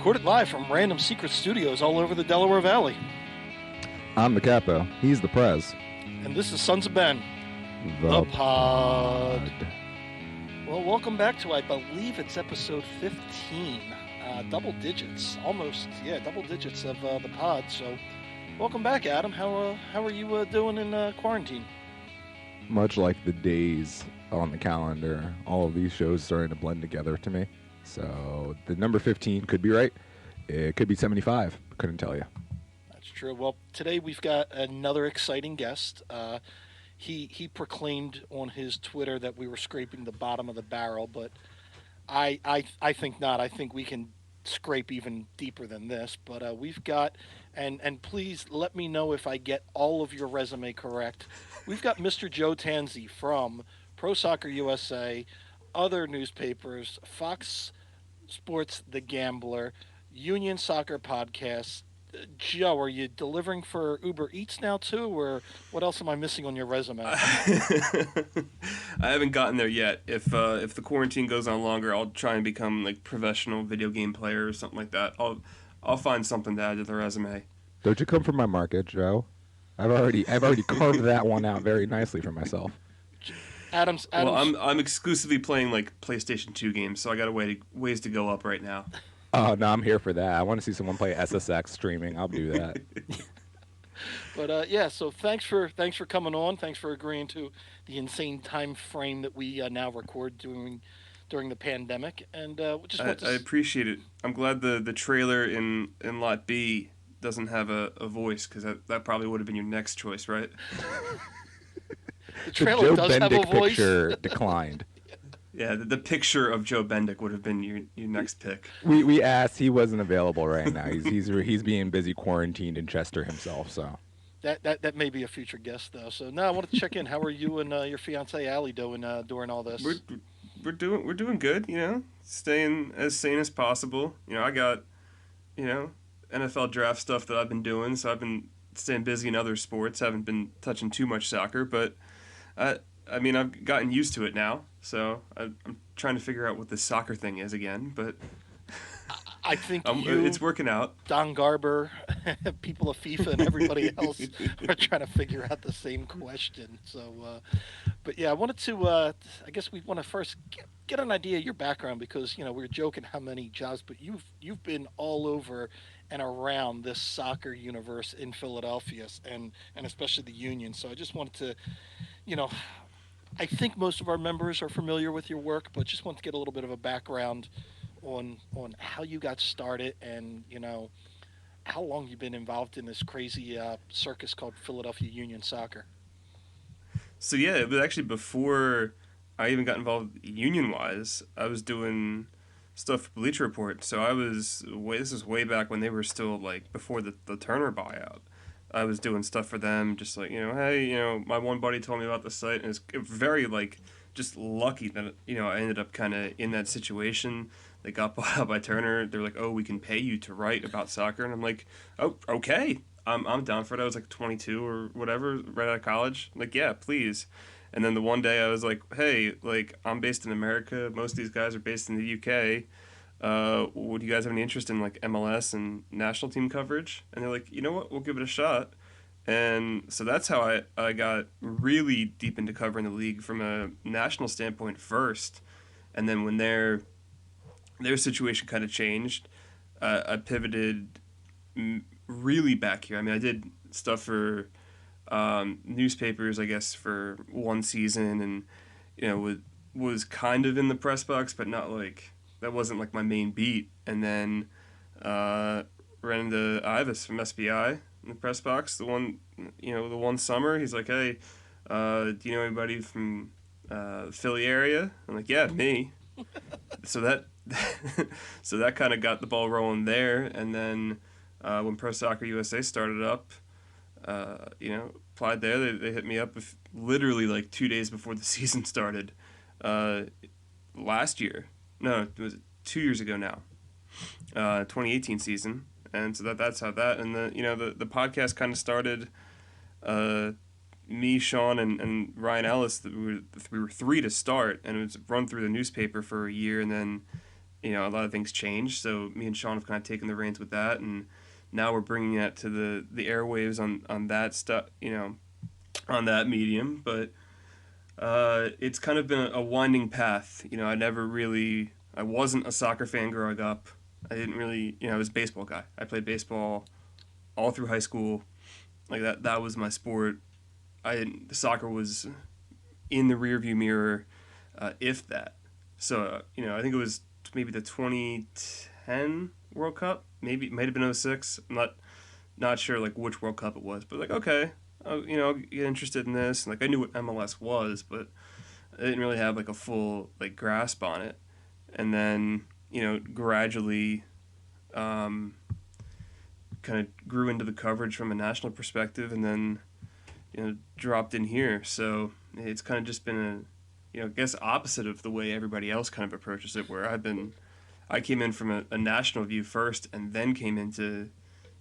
Recorded live from random secret studios all over the Delaware Valley. I'm the capo. He's the prez. And this is Sons of Ben, the pod. Well, welcome back to, I believe it's episode 15. Double digits. Almost, double digits of the pod. So, welcome back, Adam. How are you doing in quarantine? Much like the days on the calendar, all of these shows starting to blend together to me. So the number 15 could be right. It could be 75. Couldn't tell you. That's true. Well, today we've got another exciting guest. He proclaimed on his Twitter that we were scraping the bottom of the barrel, but I think not. I think we can scrape even deeper than this. But we've got, and please let me know if I get all of your resume correct. We've got Mr. Joe Tansey from Pro Soccer USA, other newspapers, Fox Sports The Gambler, Union Soccer Podcasts. Joe, are you delivering for Uber Eats now too, or what else am I missing on your resume? I haven't gotten there yet. If the quarantine goes on longer, I'll try and become like professional video game player or something like that. I'll find something to add to the resume. Don't you come from my market, Joe? I've already carved that one out very nicely for myself. Adams. Well, I'm exclusively playing like PlayStation 2 games, so I got ways to go up right now. Oh no, I'm here for that. I want to see someone play SSX streaming. I'll do that. But so thanks for coming on. Thanks for agreeing to the insane time frame that we now record during the pandemic. And I appreciate it. I'm glad the trailer in Lot B doesn't have a voice, because that probably would have been your next choice, right? The trailer does have a voice. Picture declined. Yeah, the picture of Joe Bendick would have been your next pick. We asked, he wasn't available right now. He's being busy quarantined in Chester himself. So that may be a future guest though. So no, I wanted to check in. How are you and your fiance Allie doing during all this? We're doing good. You know, staying as sane as possible. You know, I got NFL draft stuff that I've been doing, so I've been staying busy in other sports. Haven't been touching too much soccer, but I've gotten used to it now. So I'm trying to figure out what this soccer thing is again, but I think it's working out. Don Garber, people of FIFA, and everybody else are trying to figure out the same question. So, but yeah, I wanted to. I guess we want to first get an idea of your background, because we were joking how many jobs, but you've been all over and around this soccer universe in Philadelphia and especially the Union. So I just wanted to, I think most of our members are familiar with your work, but just want to get a little bit of a background on how you got started and, how long you've been involved in this crazy circus called Philadelphia Union Soccer. So yeah, it was actually before I even got involved union-wise. I was doing stuff for Bleacher Report. So this is way back when they were still like before the Turner buyout. I was doing stuff for them, just like, hey, my one buddy told me about the site, and it's very, like, just lucky that, I ended up kind of in that situation. They got bought out by Turner. They're like, oh, we can pay you to write about soccer. And I'm like, oh, okay. I'm down for it. I was like 22 or whatever, right out of college. I'm like, yeah, please. And then the one day I was like, hey, like, I'm based in America. Most of these guys are based in the UK. Would you guys have any interest in like MLS and national team coverage? And they're like, you know what, we'll give it a shot. And so that's how I got really deep into covering the league from a national standpoint first. And then when their situation kind of changed, I pivoted really back here. I mean, I did stuff for newspapers, I guess, for one season, and was kind of in the press box, but not like, that wasn't like my main beat. And then ran into Ivis from SBI in the press box. The one summer, he's like, hey, do you know anybody from the Philly area? I'm like, yeah, me. So that kind of got the ball rolling there. And then when Pro Soccer USA started up, applied there. They hit me up literally like 2 days before the season started last year. No, it was 2 years ago now, 2018 season, and so that's how that, and the podcast kind of started. Me, Sean, and Ryan Ellis, we were three to start, and it was run through the newspaper for a year, and then a lot of things changed. So me and Sean have kind of taken the reins with that, and now we're bringing that to the airwaves on that stuff, on that medium. But it's kind of been a winding path. I wasn't a soccer fan growing up. I didn't really, I was a baseball guy. I played baseball all through high school. Like that was my sport. Soccer was in the rearview mirror, if that. So, I think it was maybe the 2010 World Cup. Maybe it might have been '06. I'm not sure like which World Cup it was, but like okay, I'll get interested in this. And, like I knew what MLS was, but I didn't really have like a full like grasp on it. And then gradually, um, kind of grew into the coverage from a national perspective, and then dropped in here. So it's kind of just been I guess opposite of the way everybody else kind of approaches it, where I came in from a national view first, and then came into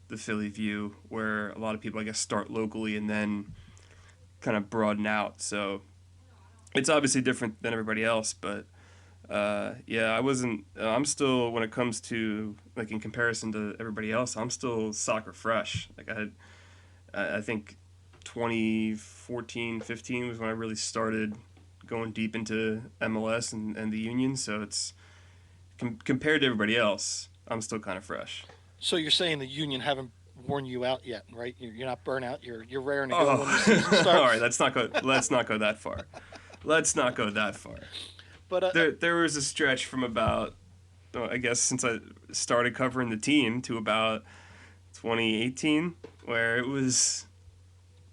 the Philly view, where a lot of people, I guess, start locally and then kind of broaden out. So it's obviously different than everybody else, but yeah, I wasn't. I'm still, when it comes to like in comparison to everybody else, I'm still soccer fresh. Like I think 2014, 15 was when I really started going deep into MLS and the Union. So it's compared to everybody else, I'm still kind of fresh. So you're saying the Union haven't worn you out yet, right? You're not burnt out. You're raring to go when the season Oh, all right. starts. Let's not go that far. Let's not go that far. But There was a stretch from about, I guess, since I started covering the team to about 2018, where it was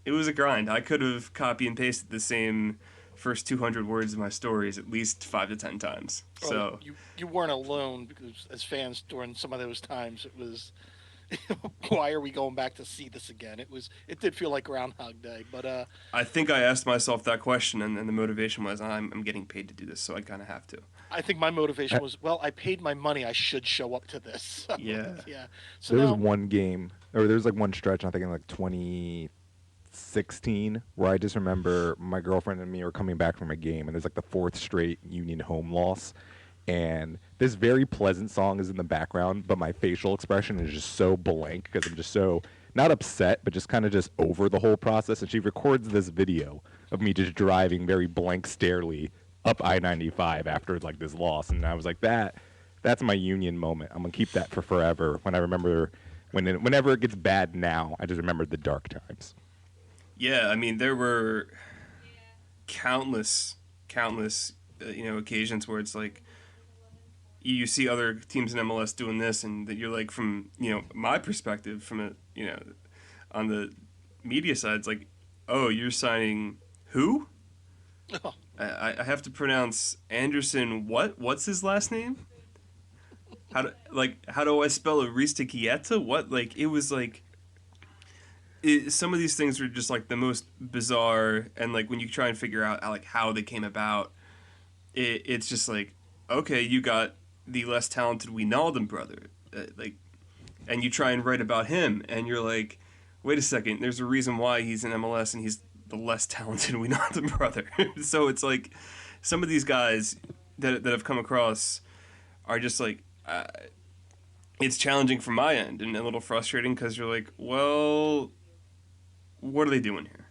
a grind. I could have copy and pasted the same first 200 words of my stories at least 5 to 10 times. well, So you weren't alone because as fans during some of those times, it was why are we going back to see this again? It did feel like Groundhog Day, but I think I asked myself that question, and the motivation was I'm getting paid to do this, so I kind of have to. I think my motivation was, well, I paid my money, I should show up to this. So, Yeah. yeah. So There was now, one game, or there was like one stretch, I think in like 2016, where I just remember my girlfriend and me were coming back from a game, and there's like the fourth straight Union home loss. And this very pleasant song is in the background, but my facial expression is just so blank because I'm just so not upset, but just kind of just over the whole process. And she records this video of me just driving very blank starely up I-95 after like this loss, and I was like, that's my Union moment. I'm gonna keep that for forever. When I remember whenever it gets bad now, I just remember the dark times. Yeah, I mean, there were countless, occasions where it's like you see other teams in MLS doing this, and that you're like, from my perspective, from on the media side, it's like, oh, you're signing who? oh, I have to pronounce Anderson. What's his last name? How do I spell Aristeguieta? What, like, it was like some of these things were just like the most bizarre, and like when you try and figure out like how they came about, it's just like, okay, you got the less talented Wijnaldum brother, like, and you try and write about him, and you're like, wait a second, there's a reason why he's in MLS and he's the less talented Wijnaldum brother. So it's like some of these guys that have come across are just like, it's challenging from my end and a little frustrating because you're like, well, what are they doing here?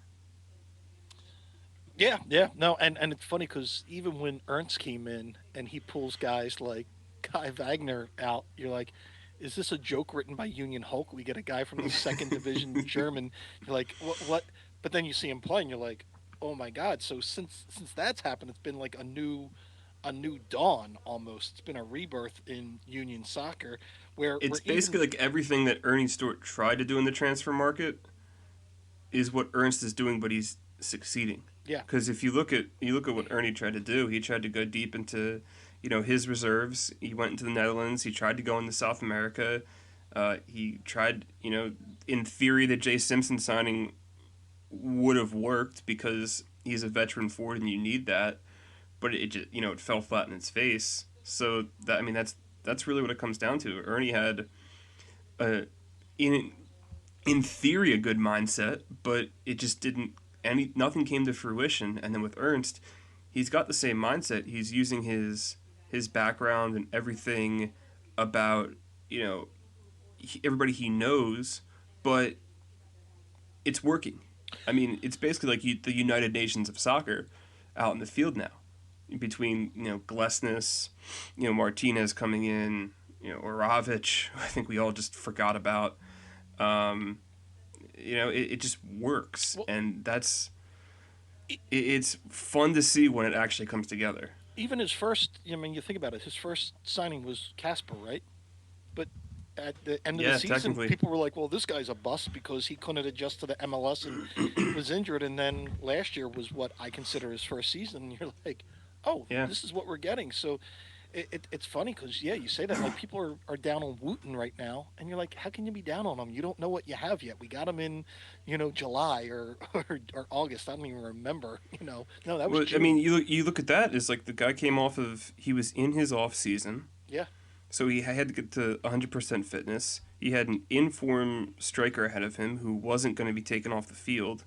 yeah, yeah. No, and it's funny because even when Ernst came in and he pulls guys like Kai Wagner out, you're like, is this a joke written by Union Hulk? We get a guy from the second division German. You're like, what? But then you see him play, and you're like, oh my god. So since that's happened, it's been like a new dawn almost. It's been a rebirth in Union soccer, where It's even basically like everything that Ernie Stewart tried to do in the transfer market is what Ernst is doing, but he's succeeding. yeah, Because if you look at what Ernie tried to do, he tried to go deep into his reserves. He went into the Netherlands. He tried to go into South America. He tried, in theory, the Jay Simpson signing would have worked because he's a veteran forward and you need that, but it just it fell flat in its face. So that, I mean, that's really what it comes down to. Ernie had a in in theory a good mindset, but it just didn't. Nothing came to fruition. And then with Ernst, he's got the same mindset. He's using his his background and everything about you know everybody he knows, but it's working. I mean, it's basically like the United Nations of soccer out in the field now. Between Glesnes, Martinez coming in, Oravich, I think we all just forgot about. Um, it just works, Well, and e- it's fun to see when it actually comes together. even his first, I mean, you think about it, his first signing was Casper, right? But at the end of the Yeah, season, technically. people were like, "Well, this guy's a bust because he couldn't adjust to the MLS and was injured." And then last year was what I consider his first season. And you're like, "Oh, Yeah. this is what we're getting." So it's funny because yeah, you say that like people are down on Wooten right now, and you're like, "How can you be down on him? You don't know what you have yet. We got him in, July or August. I don't even remember. No, that was Well, I mean, June. you look at that as like the guy came off of he was in his off season, Yeah, so he had to get to 100% fitness. He had an informed striker ahead of him who wasn't going to be taken off the field,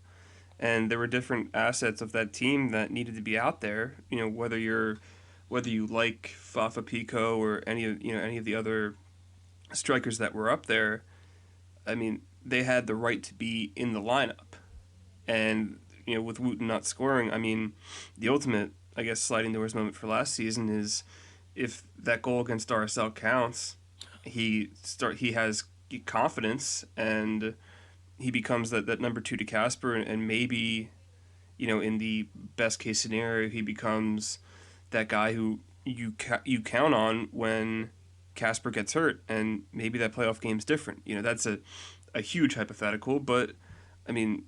and there were different assets of that team that needed to be out there. Whether you like Fafa Pico or any of the other strikers that were up there. I mean, they had the right to be in the lineup, and with Wooten not scoring, I mean, the ultimate, I guess, sliding doors moment for last season is if that goal against RSL counts, he has confidence and he becomes that number two to Casper, and maybe in the best case scenario he becomes that guy who you count on when Casper gets hurt, and maybe that playoff game's different. That's a huge hypothetical, but I mean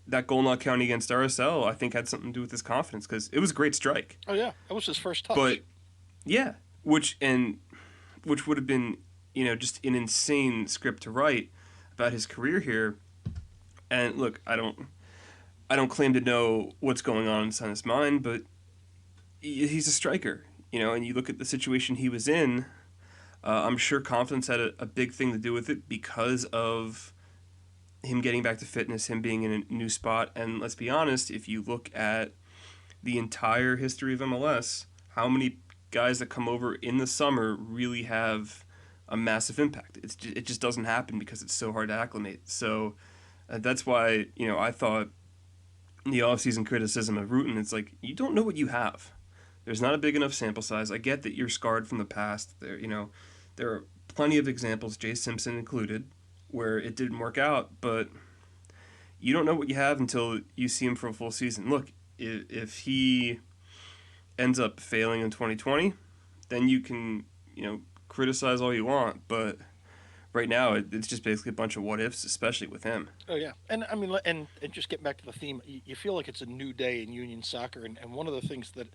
that goal not counting against RSL, I think had something to do with his confidence because it was a great strike. oh yeah, that was his first But touch. yeah, which would have been just an insane script to write about his career here. And look, I don't claim to know what's going on inside his mind, but he's a striker, and you look at the situation he was in. I'm sure confidence had a big thing to do with it because of him getting back to fitness, him being in a new spot. And let's be honest, if you look at the entire history of MLS, how many guys that come over in the summer really have a massive impact? It just doesn't happen because it's so hard to acclimate. So that's why I thought the offseason criticism of Rutan, it's like you don't know what you have. There's not a big enough sample size. I get that you're scarred from the past. There are plenty of examples, Jay Simpson included, where it didn't work out, but you don't know what you have until you see him for a full season. Look, if he ends up failing in 2020, then you can, criticize all you want, but right now it's just basically a bunch of what ifs, especially with him. Oh yeah, and I mean, and just getting back to the theme, you feel like it's a new day in Union soccer, and one of the things that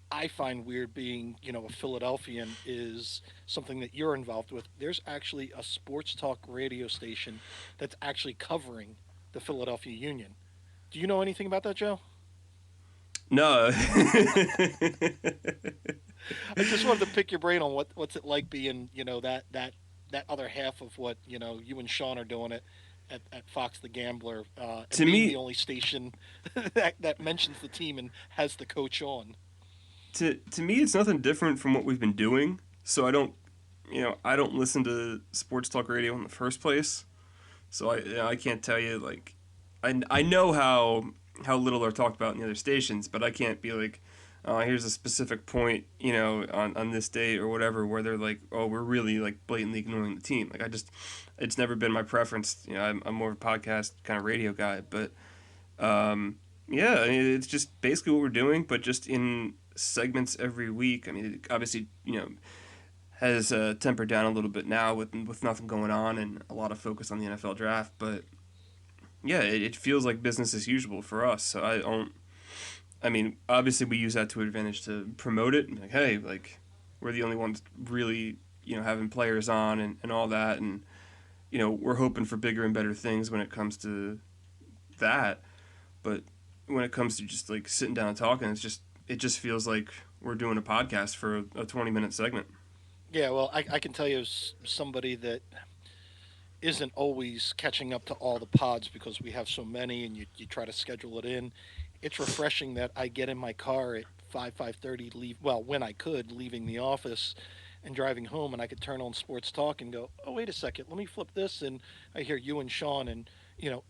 I find weird, being a Philadelphian, is something that you're involved with. There's actually a sports talk radio station that's actually covering the Philadelphia Union. Do you know anything about that, Joe? No. I just wanted to pick your brain on what's it like being that other half of what you and Sean are doing at Fox the Gambler, and to being the me, only station that mentions the team and has the coach on. to me, it's nothing different from what we've been doing. So I don't listen to sports talk radio in the first place. So I can't tell you like, I know how little are talked about in the other stations, but I can't be like, here's a specific point, on this date or whatever, where they're like, oh, we're really like blatantly ignoring the team. Like it's never been my preference. I'm more of a podcast kind of radio guy, but yeah, I mean, it's just basically what we're doing, but just in segments every week. I mean, it obviously, has tempered down a little bit now with nothing going on and a lot of focus on the NFL draft, but yeah, it feels like business as usual for us. So I don't. I mean, obviously we use that to advantage to promote it. And like, hey, like we're the only ones really, having players on and all that, and we're hoping for bigger and better things when it comes to that. But when it comes to just like sitting down and talking, it just feels like we're doing a podcast for a 20-minute segment. Yeah, well, I can tell you as somebody that isn't always catching up to all the pods because we have so many and you try to schedule it in. it's refreshing that I get in my car at 5:30, leave, well, when I could, leaving the office and driving home, and I could turn on sports talk and go, oh, wait a second, let me flip this, and I hear you and Sean, and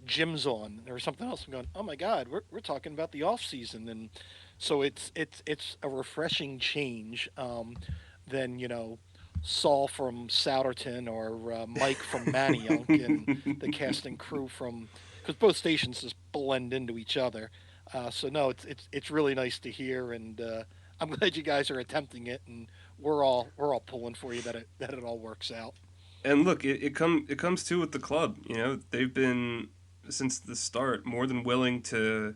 Jim's on or something else. I'm going, oh my God, we're talking about the off season, and so it's a refreshing change than Saul from Souderton or Mike from Manayunk and the cast and crew from, because both stations just blend into each other. So no, it's really nice to hear, and I'm glad you guys are attempting it, and we're all pulling for you that it all works out. And look, it comes too with the club. You know, they've been since the start more than willing to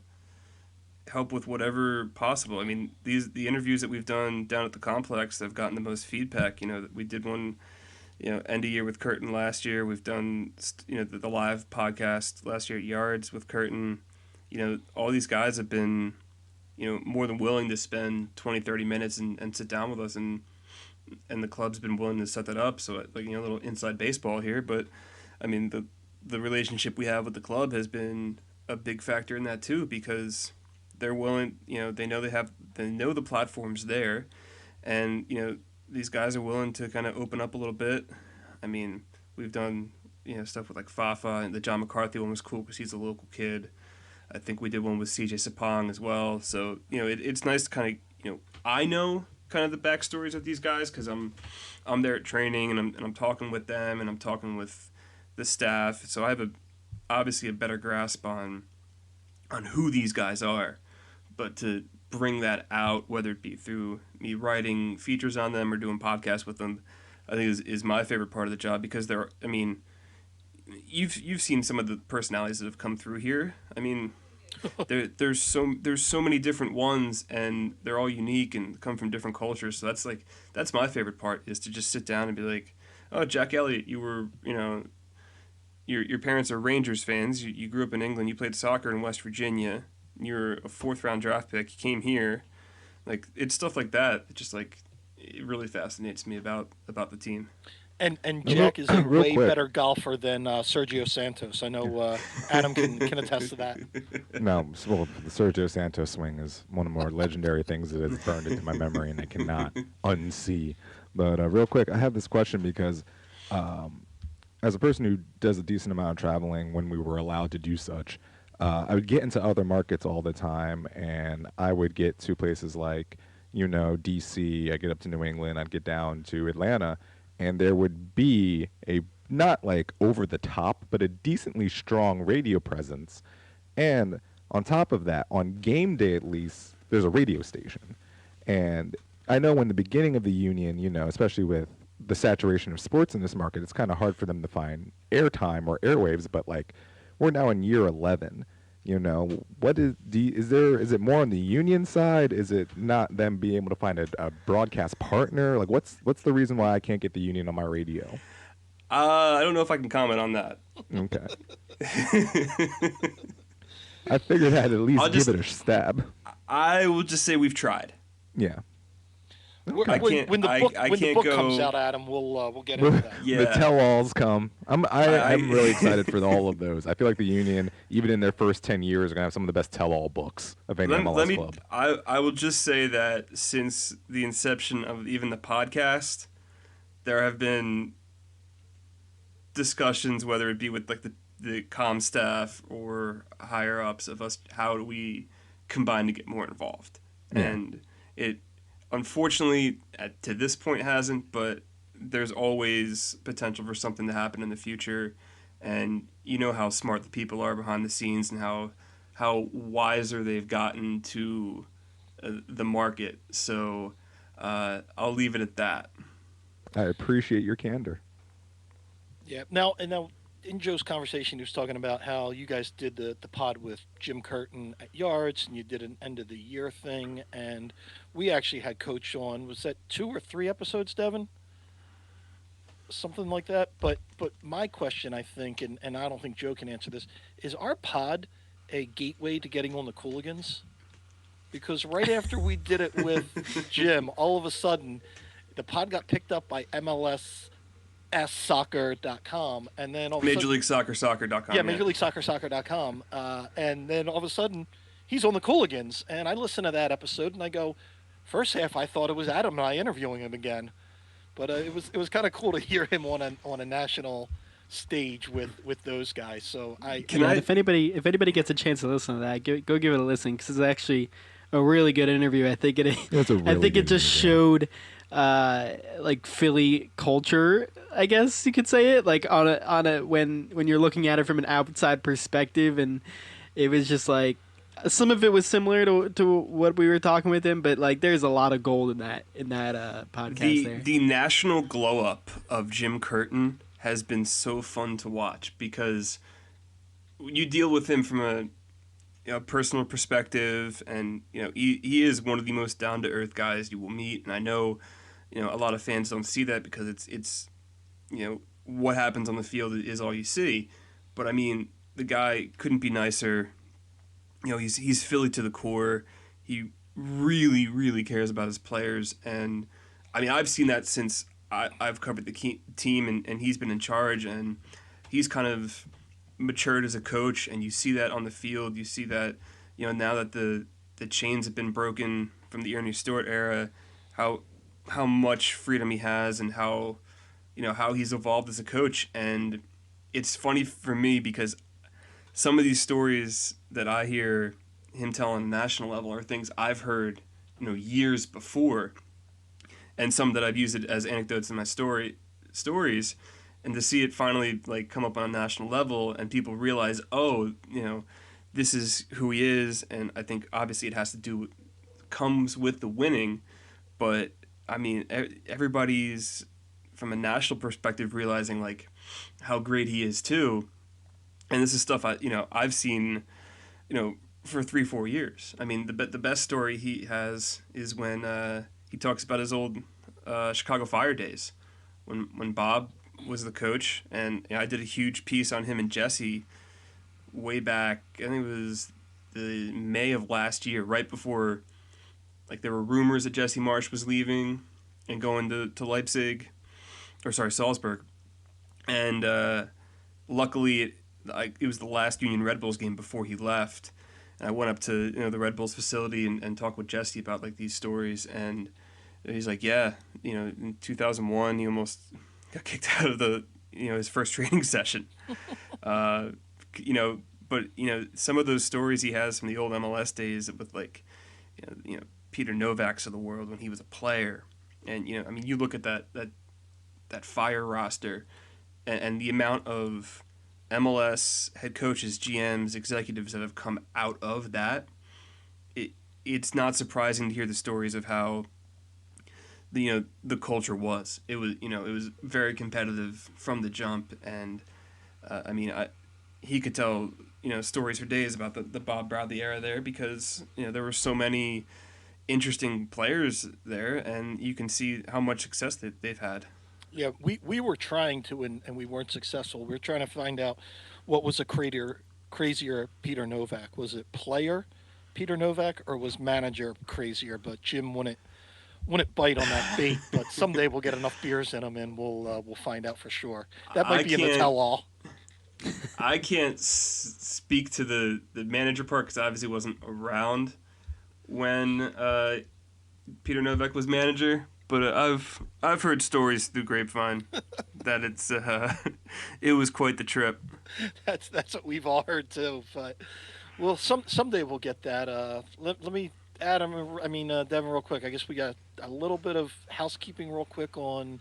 help with whatever possible. I mean, the interviews that we've done down at the complex have gotten the most feedback. You know, we did one, end of year with Curtin last year. We've done, the live podcast last year at Yards with Curtin. You know, all these guys have been, more than willing to spend 20, 30 minutes and sit down with us, and the club's been willing to set that up. So, like, a little inside baseball here, but I mean, the relationship we have with the club has been a big factor in that too, because they're willing, they know the platform's there, and these guys are willing to kind of open up a little bit. I mean, we've done stuff with like Fafa, and the John McCarthy one was cool because he's a local kid. I think we did one with CJ Sapong as well. So it's nice to kind of I know kind of the backstories of these guys because I'm there at training, and I'm talking with them, and I'm talking with the staff. So I have obviously a better grasp on who these guys are. But to bring that out, whether it be through me writing features on them or doing podcasts with them, I think is my favorite part of the job, because I mean, you've seen some of the personalities that have come through here. I mean, there's so many different ones, and they're all unique and come from different cultures. So that's my favorite part, is to just sit down and be like, oh, Jack Elliott, you were your parents are Rangers fans. You grew up in England. You played soccer in West Virginia. You're a fourth round draft pick. You came here. Like, it's stuff like that. Just like, it really fascinates me about the team. And Jack is a Real way quick. better golfer than Sergio Santos. I know Adam can attest to that. No, well, the Sergio Santos swing is one of the more legendary things that has burned into my memory, and I cannot unsee. But real quick, I have this question because, as a person who does a decent amount of traveling when we were allowed to do such, I would get into other markets all the time, and I would get to places like, DC. I get up to New England. I'd get down to Atlanta, and there would be a not like over the top, but a decently strong radio presence. And on top of that, on game day at least, there's a radio station. And I know in the beginning of the union, especially with the saturation of sports in this market, it's kind of hard for them to find airtime or airwaves. But like, we're now in year 11. What is it more on the union side? Is it not them being able to find a broadcast partner? Like, what's the reason why I can't get the union on my radio? I don't know if I can comment on that. Okay. I figured I'd at least give it a stab. I will just say we've tried. Yeah. I can't. When the book I when the can't book go, comes out, Adam, we'll get into that. Yeah. The tell-alls come. I'm really excited for all of those. I feel like the union, even in their first 10 years, are gonna have some of the best tell-all books of any MLS club. I will just say that since the inception of even the podcast, there have been discussions, whether it be with like the comm staff or higher ups, of us, how do we combine to get more involved. Yeah. And it unfortunately to this point hasn't, but there's always potential for something to happen in the future. And you know how smart the people are behind the scenes, and how wiser they've gotten to the market. So I'll leave it at that. I appreciate your candor. Yeah. Now in Joe's conversation, he was talking about how you guys did the pod with Jim Curtin at Yards, and you did an end of the year thing, and we actually had Coach on. Was that 2 or 3 episodes, Devin? Something like that. But my question, I think, and I don't think Joe can answer this, is our pod a gateway to getting on the Cooligans? Because right after we did it with Jim, all of a sudden, the pod got picked up by MLSsoccer.com, and then all of a Major sudden, League Soccer, soccer.com. yeah, Major League Soccer, soccer.com, and then all of a sudden, he's on the Cooligans, and I listened to that episode, and I go, first half I thought it was Adam and I interviewing him again, but it was kind of cool to hear him on a national stage with those guys. So Can Yeah, and I? if anybody gets a chance to listen to that, go give it a listen because it's actually a really good interview. I think it It's a I really think it good just interview. showed like Philly culture. I guess you could say it like on a when you're looking at it from an outside perspective, and it was just like some of it was similar to what we were talking with him, but like there's a lot of gold in that podcast there. The national glow up of Jim Curtin has been so fun to watch because you deal with him from a personal perspective, and he is one of the most down to earth guys you will meet. And I know a lot of fans don't see that because it's what happens on the field is all you see. But I mean, the guy couldn't be nicer. He's Philly to the core. He really, really cares about his players, and I mean, I've seen that since I've covered the team, and he's been in charge, and he's kind of matured as a coach, and you see that on the field. You see that now that the chains have been broken from the Ernie Stewart era, how much freedom he has, and how he's evolved as a coach. And it's funny for me because some of these stories that I hear him tell on a national level are things I've heard, years before, and some that I've used it as anecdotes in my stories, and to see it finally like come up on a national level and people realize, oh, this is who he is, and I think obviously it has to do comes with the winning, but I mean everybody's from a national perspective realizing like how great he is too. And this is stuff I've seen, for 3-4 years. I mean, the best story he has is when he talks about his old Chicago Fire days, when Bob was the coach, and I did a huge piece on him and Jesse way back. I think it was the May of last year, right before like there were rumors that Jesse Marsh was leaving and going to Leipzig, or sorry, Salzburg, and luckily it was the last Union Red Bulls game before he left, and I went up to the Red Bulls facility and talked with Jesse about like these stories, and he's like, yeah, in 2001 he almost got kicked out of the his first training session, uh, but some of those stories he has from the old MLS days with like Peter Novak's of the world when he was a player, and I mean you look at that Fire roster, and the amount of MLS head coaches, GMs, executives that have come out of that, it's not surprising to hear the stories of how the culture was. It was very competitive from the jump, and I mean he could tell stories for days about the Bob Bradley era there because there were so many interesting players there, and you can see how much success they've had. Yeah, we were trying to, and we weren't successful. We were trying to find out what was a crazier Peter Novak. Was it player Peter Novak or was manager crazier? But Jim wouldn't bite on that bait. But someday we'll get enough beers in him, and we'll find out for sure. That I might be in the can't tell-all. I can't speak to the manager part because I obviously wasn't around when Peter Novak was manager. But I've heard stories through grapevine that it was quite the trip. That's what we've all heard too. But well, someday we'll get that. Let me Adam. I mean Devin, real quick. I guess we got a little bit of housekeeping, real quick, on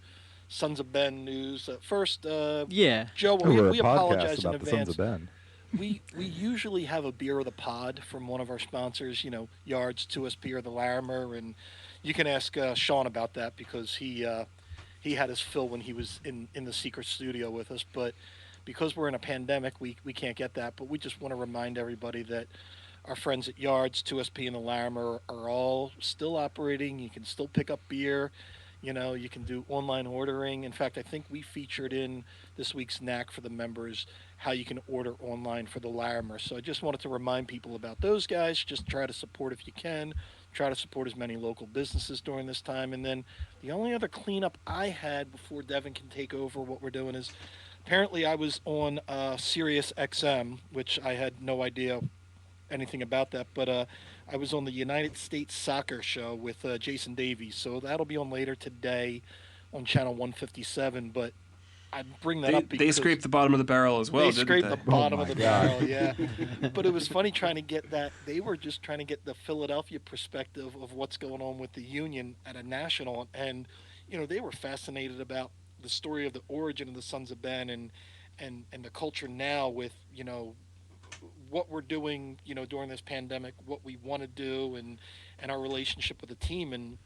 Sons of Ben news. First, Yeah. Joe, Oh, we're a we podcast apologize in about the Sons advance. of Ben. We usually have a beer of the pod from one of our sponsors. Yards, 2SP, or the Larimer, and you can ask Sean about that because he had his fill when he was in the secret studio with us. But because we're in a pandemic, we can't get that. But we just want to remind everybody that our friends at Yards, 2SP, and the Larimer are all still operating. You can still pick up beer. You can do online ordering. In fact, I think we featured in this week's knack for the members how you can order online for the Larimer. So I just wanted to remind people about those guys. Just try to support if you can. Try to support as many local businesses during this time. And then the only other cleanup I had before Devin can take over what we're doing is apparently I was on Sirius XM, which I had no idea anything about that, but I was on the United States Soccer Show with Jason Davies, so that'll be on later today on channel 157. But I bring that They up they because scraped the bottom of the barrel as they well, didn't scraped the they? Oh bottom of my the god. barrel, yeah. But it was funny trying to get that. They were just trying to get the Philadelphia perspective of what's going on with the Union at a national, and they were fascinated about the story of the origin of the Sons of Ben and the culture now with what we're doing, during this pandemic, what we want to do, and our relationship with the team. And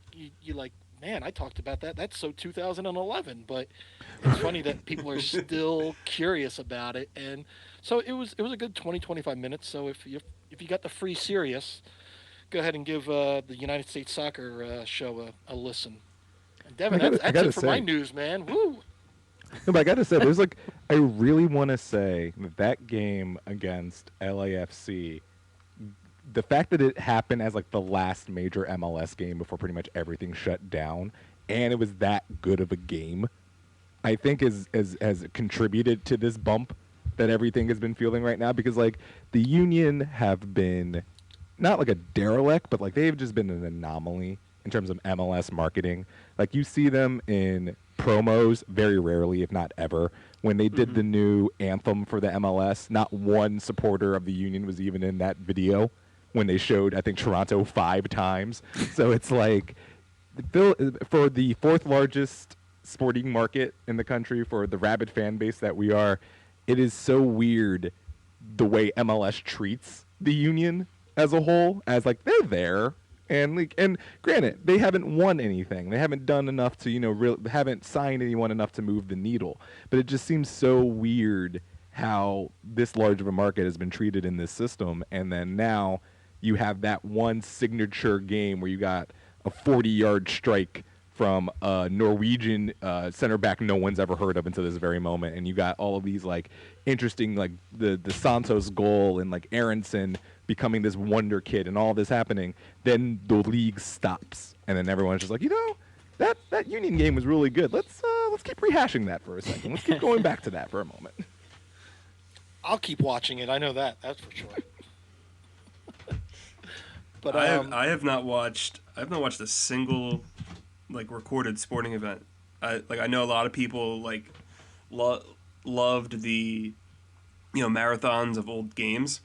you like, man, I talked about that. That's so 2011, but it's funny that people are still curious about it. And so it was a good 20-25 minutes. So if you got the free Sirius, go ahead and give the United States Soccer show a listen. And Devin, that's I that's gotta it for my say, news, man. Woo! no, but I gotta say, there's like, I really want to say that that game against LAFC, the fact that it happened as like the last major MLS game before pretty much everything shut down, and it was that good of a game, I think has contributed to this bump that everything has been feeling right now, because like the Union have been not like a derelict, but like they've just been an anomaly in terms of MLS marketing. Like you see them in promos very rarely, if not ever. When they did the new anthem for the MLS, not one supporter of the Union was even in that video when they showed, I think, Toronto 5 times. So it's like, for the fourth largest sporting market in the country, for the rabid fan base that we are, it is so weird the way MLS treats the Union as a whole, as like they're there, and like, and granted they haven't won anything, they haven't done enough to haven't signed anyone enough to move the needle, but it just seems so weird how this large of a market has been treated in this system, and then now you have that one signature game where you got a 40-yard strike from a Norwegian center back no one's ever heard of until this very moment, and you got all of these like interesting, like the Santos goal and like Aronson becoming this wonder kid and all this happening. Then the league stops, and then everyone's just like, that Union game was really good. Let's keep rehashing that for a second. Let's keep going back to that for a moment. I'll keep watching it. I know that. That's for sure. But I have not watched a single like recorded sporting event. I know a lot of people like loved the marathons of old games.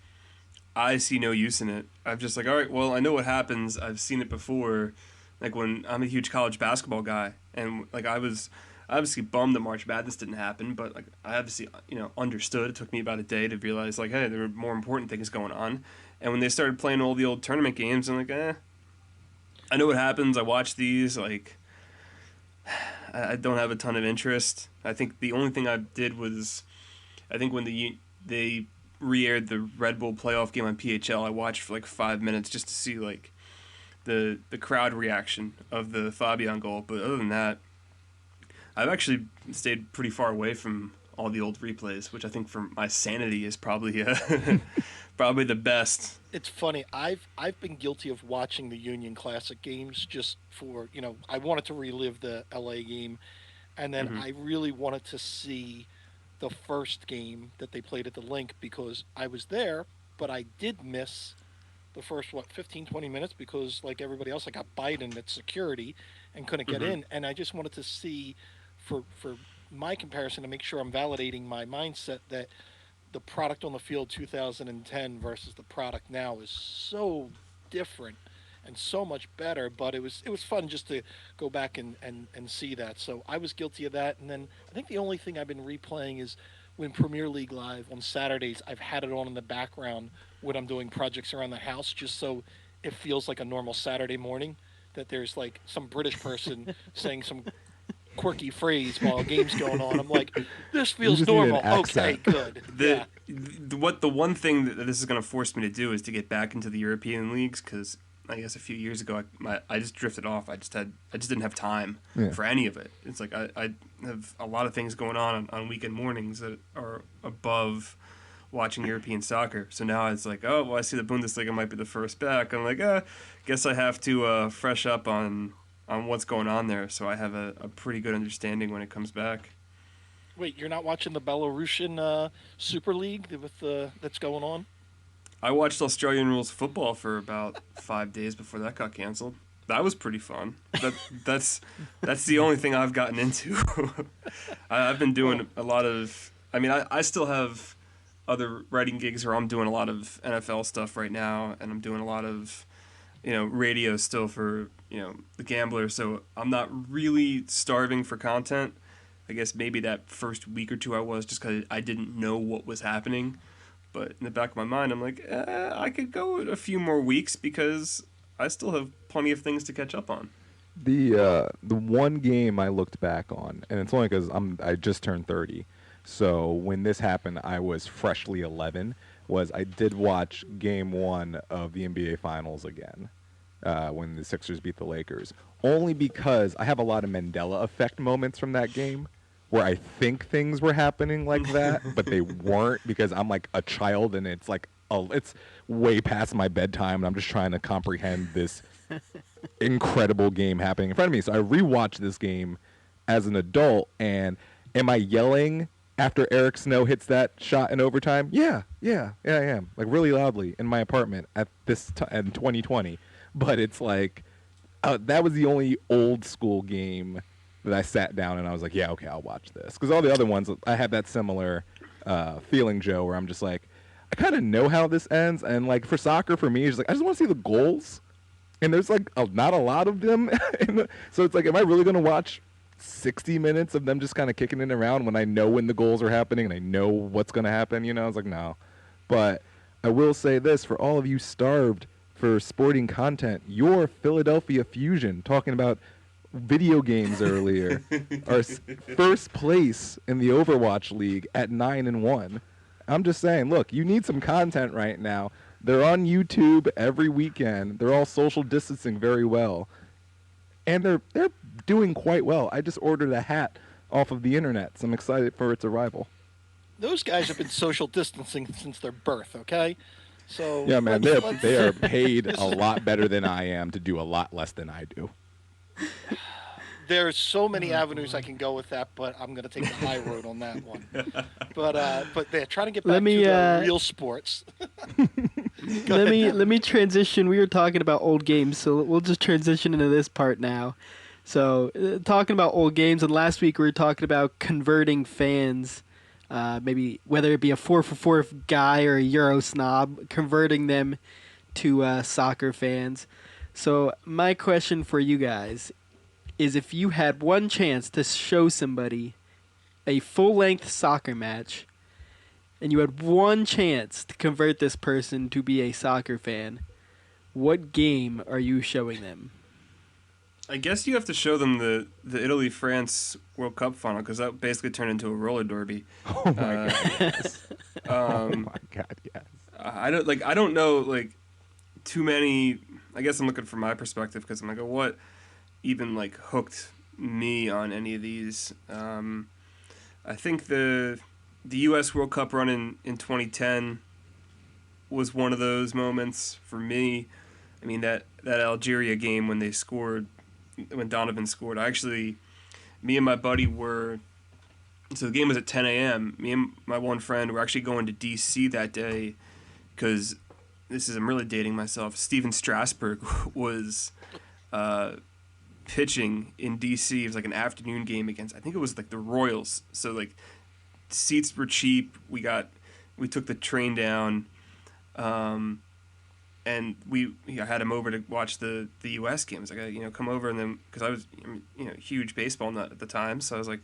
I see no use in it. I'm just like, all right, well, I know what happens. I've seen it before. Like when I'm a huge college basketball guy, and like I was obviously bummed that March Madness didn't happen, but like I obviously understood. It took me about a day to realize like, hey, there were more important things going on. And when they started playing all the old tournament games, I'm like, I know what happens. I watch these. Like, I don't have a ton of interest. I think the only thing I did was, I think when they re-aired the Red Bull playoff game on PHL, I watched for like 5 minutes just to see like the crowd reaction of the Fabian goal. But other than that, I've actually stayed pretty far away from all the old replays, which I think for my sanity is probably probably the best. it's funny. I've been guilty of watching the Union Classic games just for I wanted to relive the LA game, and then Hmm. I really wanted to see the first game that they played at the link because I was there, but I did miss the first 15-20 minutes because like everybody else I got Biden at security and couldn't get Hmm. in, and I just wanted to see for my comparison to make sure I'm validating my mindset that the product on the field 2010 versus the product now is so different and so much better. But it was fun just to go back and see that. So I was guilty of that. And then I think the only thing I've been replaying is when Premier League Live on Saturdays. I've had it on in the background when I'm doing projects around the house, just so it feels like a normal Saturday morning. That there's like some British person saying some quirky phrase while a game's going on. I'm like, this You feels just need an normal. Okay, accent. good. The, Yeah. the one thing that this is going to force me to do is to get back into the European leagues, because I guess a few years ago I just drifted off. I just didn't have time Yeah. for any of it. It's like I have a lot of things going on weekend mornings that are above watching European soccer. So now it's like, oh well, I see the Bundesliga might be the first back. I'm like, guess I have to fresh up on what's going on there, so I have a pretty good understanding when it comes back. Wait, you're not watching the Belarusian Super League with that's going on? I watched Australian rules football for about 5 days before that got canceled. That was pretty fun. That's that's the only thing I've gotten into. I've been Well, doing a lot of. I mean, I still have other writing gigs where I'm doing a lot of NFL stuff right now, and I'm doing a lot of radio still for the Gambler. So I'm not really starving for content. I guess maybe that first week or two I was just because I didn't know what was happening. But in the back of my mind, I'm like, I could go a few more weeks because I still have plenty of things to catch up on. The one game I looked back on, and it's only because I just turned 30, so when this happened, I was freshly 11. Was I did watch Game 1 of the NBA Finals again, when the Sixers beat the Lakers, only because I have a lot of Mandela effect moments from that game, where I think things were happening like that, but they weren't because I'm like a child and it's like it's way past my bedtime and I'm just trying to comprehend this incredible game happening in front of me. So I rewatched this game as an adult, and am I yelling after Eric Snow hits that shot in overtime? Yeah, I am, like really loudly in my apartment at this in 2020. But it's like that was the only old school game that I sat down and I was like, yeah, okay, I'll watch this, because all the other ones I have that similar feeling, Joe, where I'm just like, I kind of know how this ends, and like for soccer, for me, it's like I just want to see the goals. And there's like not a lot of them. So it's like, am I really going to watch 60 minutes of them just kind of kicking it around when I know when the goals are happening and I know what's going to happen? I was like, no. But I will say this, for all of you starved for sporting content, your Philadelphia Fusion, talking about video games earlier, are first place in the Overwatch League at 9-1. I'm just saying, look, you need some content right now. They're on YouTube every weekend. They're all social distancing very well, and they're doing quite well. I just ordered a hat off of the internet, so I'm excited for its arrival. those guys have been social distancing since their birth. Okay, so Yeah, man, they are paid a is- lot better than I am to do a lot less than I do. there's so many avenues I can go with that, but I'm going to take the high road on that one. But they're trying to get back Let me, to the real sports. Go let ahead, me Devin. let me transition. We were talking about old games, so we'll just transition into this part now. So, talking about old games, and last week we were talking about converting fans, maybe whether it be a 4 for 4 guy or a Euro snob, converting them to soccer fans. So, my question for you guys is, if you had one chance to show somebody a full-length soccer match, and you had one chance to convert this person to be a soccer fan, what game are you showing them? I guess you have to show them the Italy-France World Cup final because that basically turned into a roller derby. Oh my Uh, god, yes. Oh Um, my god, yes. I don't know like too many. I guess I'm looking from my perspective because I'm like, oh, what even like hooked me on any of these? I think the U.S. World Cup run in 2010 was one of those moments for me. I mean that Algeria game when they scored, when Donovan scored. Me and my buddy were. So the game was at 10 a.m. Me and my one friend were actually going to D.C. that day because I'm really dating myself. Steven Strasburg was pitching in D.C. It was like an afternoon game against, I think it was like the Royals. So like seats were cheap. We took the train down, and I had him over to watch the U.S. game. I was like, come over, and then because I was huge baseball nut at the time, so I was like,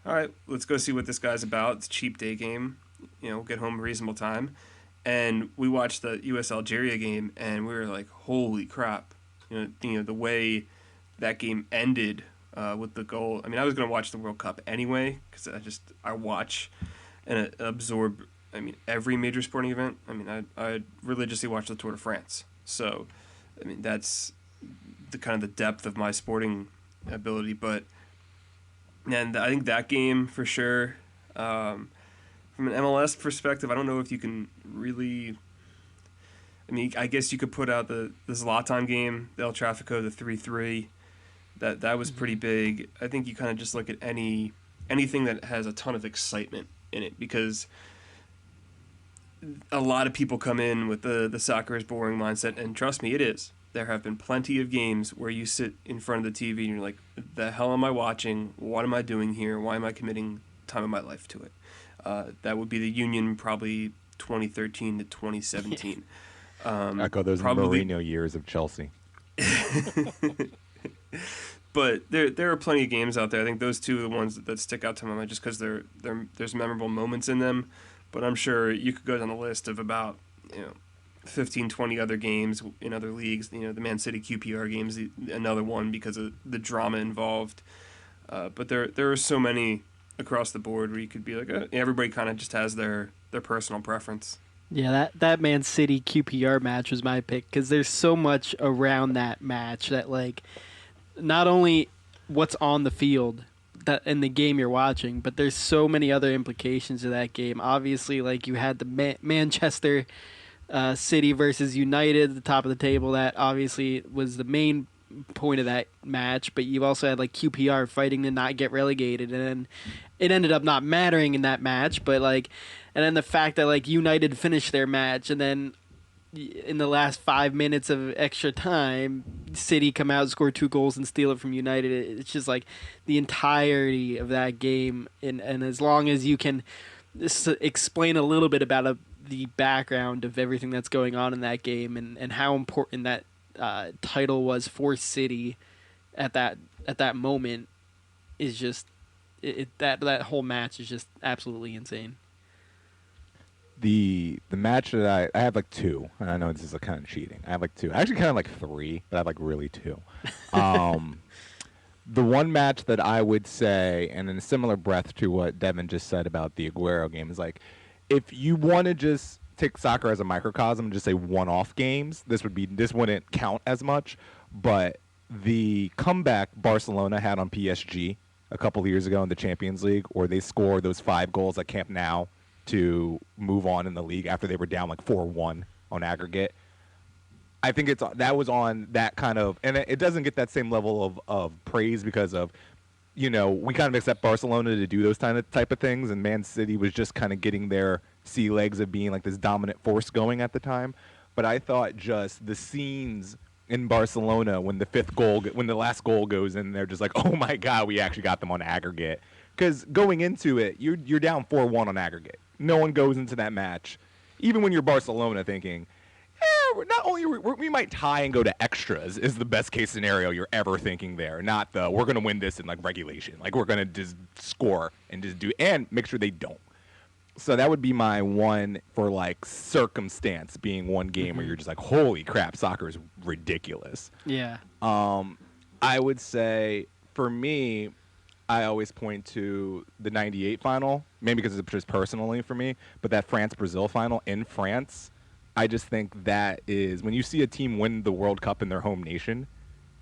all right, let's go see what this guy's about. It's a cheap day game, we'll get home a reasonable time, and we watched the U.S. Algeria game, and we were like, holy crap, the way that game ended with the goal. I mean, I was gonna watch the World Cup anyway because I watch and absorb. I mean, every major sporting event. I mean, I religiously watch the Tour de France. So, I mean, that's the kind of the depth of my sporting ability. But, and I think that game for sure. From an MLS perspective, I don't know if you can really. I mean, I guess you could put out the Zlatan game, the El Trafico, the 3-3. That was pretty big. I think you kind of just look at anything that has a ton of excitement in it because a lot of people come in with the soccer is boring mindset, and trust me, it is. There have been plenty of games where you sit in front of the TV and you're like, the hell am I watching? What am I doing here? Why am I committing time of my life to it? That would be the Union probably 2013 to 2017. Echo those probably, Mourinho years of Chelsea. but there are plenty of games out there. I think those two are the ones that stick out to my mind just because there's memorable moments in them. But I'm sure you could go down a list of about 15, 20 other games in other leagues. The Man City QPR games, another one because of the drama involved. But there are so many across the board where you could be like, everybody kind of just has their personal preference. Yeah, that Man City QPR match was my pick because there's so much around that match that, like, not only what's on the field that in the game you're watching, but there's so many other implications to that game. Obviously, like, you had the Manchester City versus United at the top of the table. That obviously was the main point of that match, but you've also had like QPR fighting to not get relegated, and then it ended up not mattering in that match. But like, and then the fact that like United finished their match, and then in the last 5 minutes of extra time, City come out, score 2 goals, and steal it from United. It's just like the entirety of that game, and as long as you can explain a little bit about the background of everything that's going on in that game, and how important that title was for City at that moment, is just that whole match is just absolutely insane. The match that I have like two, and I know this is like kind of cheating. I have like two. I actually kind of like three, but I have like really two. The one match that I would say, and in a similar breath to what Devin just said about the Aguero game, is like, if you want to just take soccer as a microcosm and just say one-off games, this wouldn't count as much. But the comeback Barcelona had on PSG a couple of years ago in the Champions League, where they scored those 5 goals at Camp Nou to move on in the league after they were down like 4-1 on aggregate. I think that was on that kind of, and it doesn't get that same level of praise because of, we kind of accept Barcelona to do those type of things, and Man City was just kind of getting their sea legs of being like this dominant force going at the time. But I thought just the scenes in Barcelona when when the last goal goes in, they're just like, oh my God, we actually got them on aggregate. Because going into it, you're down 4-1 on aggregate. No one goes into that match, even when you're Barcelona, thinking, we might tie and go to extras is the best case scenario you're ever thinking there. Not we're going to win this in like regulation. Like we're going to just score and just and make sure they don't. So that would be my one for like circumstance, being one game where you're just like, holy crap, soccer is ridiculous. Yeah. I would say for me, I always point to the 98 final, maybe because it's just personally for me, but that France-Brazil final in France, I just think that is, when you see a team win the World Cup in their home nation,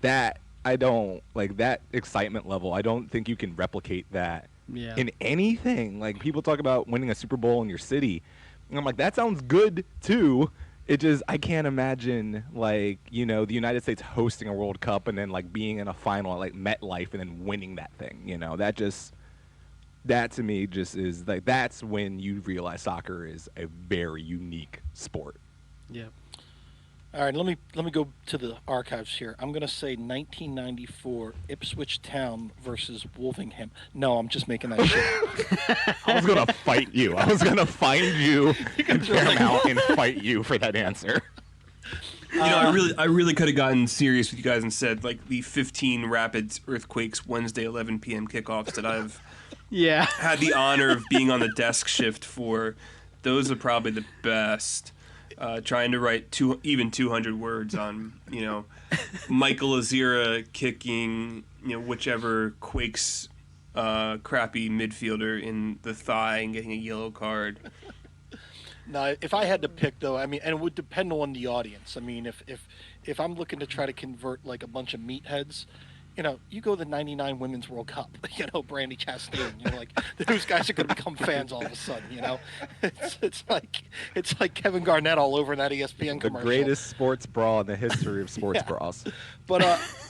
that excitement level, I don't think you can replicate that in anything. Like, people talk about winning a Super Bowl in your city, and I'm like, that sounds good too. It just, I can't imagine, like, the United States hosting a World Cup and then, like, being in a final at, like, MetLife and then winning that thing, that to me just is, like, that's when you realize soccer is a very unique sport. Yeah. All right, let me go to the archives here. I'm going to say 1994 Ipswich Town versus Wolverhampton. No, I'm just making that shit. I was going to fight you. I was going to find you in Fairmount and fight you for that answer. I really could have gotten serious with you guys and said like the 15 Rapids Earthquakes Wednesday 11 p.m. kickoffs that I've had the honor of being on the desk shift for. Those are probably the best. Trying to write even 200 words on, Michael Azira kicking, whichever Quakes crappy midfielder in the thigh and getting a yellow card. Now, if I had to pick, though, I mean, and it would depend on the audience. I mean, if I'm looking to try to convert like a bunch of meatheads, you go to the '99 Women's World Cup, Brandy Chastain, like those guys are going to become fans all of a sudden, It's like Kevin Garnett all over in that ESPN commercial. The greatest sports brawl in the history of sports brawls. But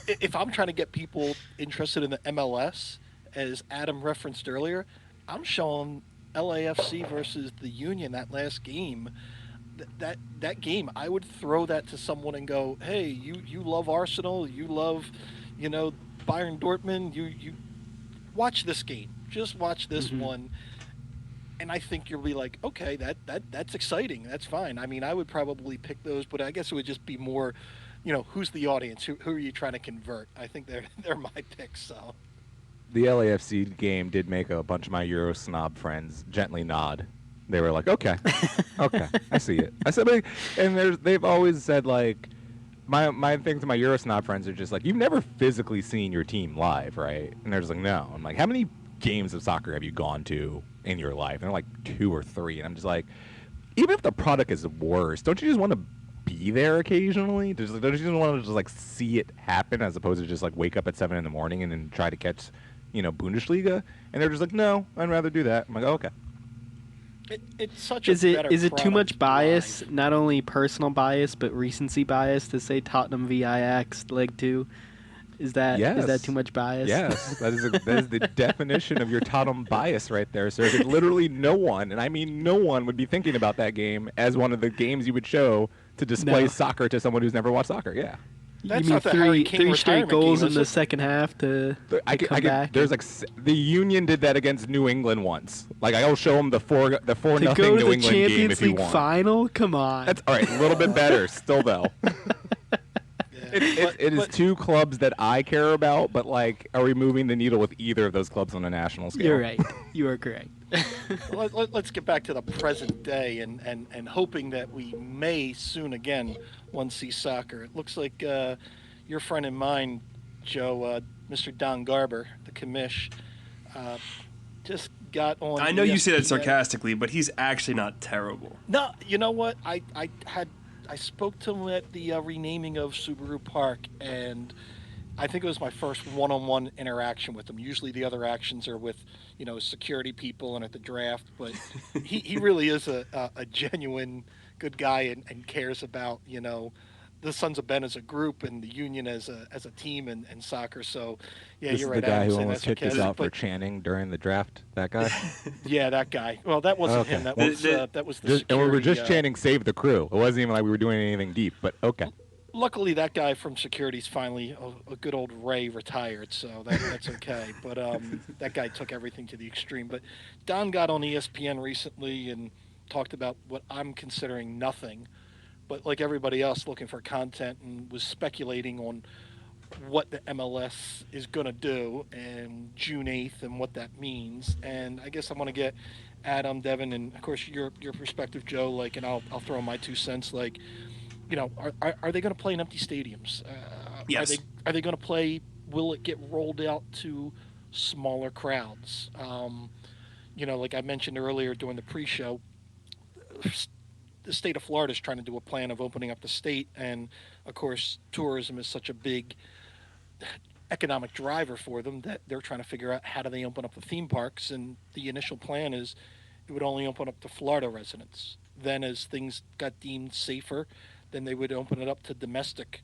if I'm trying to get people interested in the MLS, as Adam referenced earlier, I'm showing LAFC versus the Union, that last game, that game, I would throw that to someone and go, "Hey, you love Arsenal, you love, you know, Bayern Dortmund, you watch this game, just watch this Hmm. one." And I think you'll be like, okay, that's exciting. That's fine. I mean, I would probably pick those, but I guess it would just be more, who's the audience? Who are you trying to convert? I think they're they're my picks. So The LAFC game did make a bunch of my Euro snob friends gently nod. They were like, "Okay, okay, I see it." I said, and they've always said like, my thing to my Euro snob friends are just like, "You've never physically seen your team live, right?" And they're just like, "No." I'm like, "How many games of soccer have you gone to in your life?" And they're like, 2 or 3. And I'm just like, even if the product is worse, don't you just want to be there occasionally? Don't you just want to just like see it happen as opposed to just like wake up at 7 in the morning and then try to catch, Bundesliga? And they're just like, no, I'd rather do that. I'm like, oh, okay. it's such a Is it better is it too much product bias, live. not only personal bias but recency bias, to say Tottenham v Ajax Leg 2? Is that too Yes. much bias? Yes, that is the definition of your Tottenham bias right there, sir. Because literally no one, and I mean no one, would be thinking about that game as one of the games you would show to display No. soccer to someone who's never watched soccer. Yeah. You That's mean not the Harry three Kane three straight retirement goals game, in is the it? second half to, I come could. back There's and like the Union did that against New England once. Like I'll show them the four to nothing go to New the England game Champions if you League want. final? Come on. That's all right. A little bit better still though. Yeah, It is two clubs that I care about, but like, are we moving the needle with either of those clubs on a national scale? You're right. You are correct. let's get back to the present day and hoping that we may soon again once see soccer. It looks like your friend and mine, Joe, Mr. Don Garber, the commish, uh, just got on I know you say that ESPN. sarcastically, but he's actually not terrible. No, you know what? I spoke to him at the renaming of Subaru Park, and I think it was my first one-on-one interaction with him. Usually, the other actions are with, security people and at the draft. But he really is a genuine good guy and cares about the Sons of Ben as a group and the Union as a team and soccer. So yeah, This you're is the right, Adam, guy who saying almost that's kicked us sarcastic. out for But chanting during the draft. That guy. yeah, that guy. Well, that wasn't Okay. him. That Well, was that was the and we were security. just chanting "Save the Crew." It wasn't even like we were doing anything deep. But okay. Luckily, that guy from security's finally a good old Ray retired, so that's okay. But that guy took everything to the extreme. But Don got on ESPN recently and talked about what I'm considering nothing, but like everybody else, looking for content and was speculating on what the MLS is going to do and June 8th and what that means. And I guess I want to get Adam, Devin, and of course your perspective, Joe. Like, and I'll throw my 2 cents. Like, are they going to play in empty stadiums? Are they Yes. are they going to play? Will it get rolled out to smaller crowds? Like I mentioned earlier during the pre-show, the state of Florida is trying to do a plan of opening up the state, and of course, tourism is such a big economic driver for them that they're trying to figure out how do they open up the theme parks. And the initial plan is it would only open up to Florida residents. Then, as things got deemed safer, then they would open it up to domestic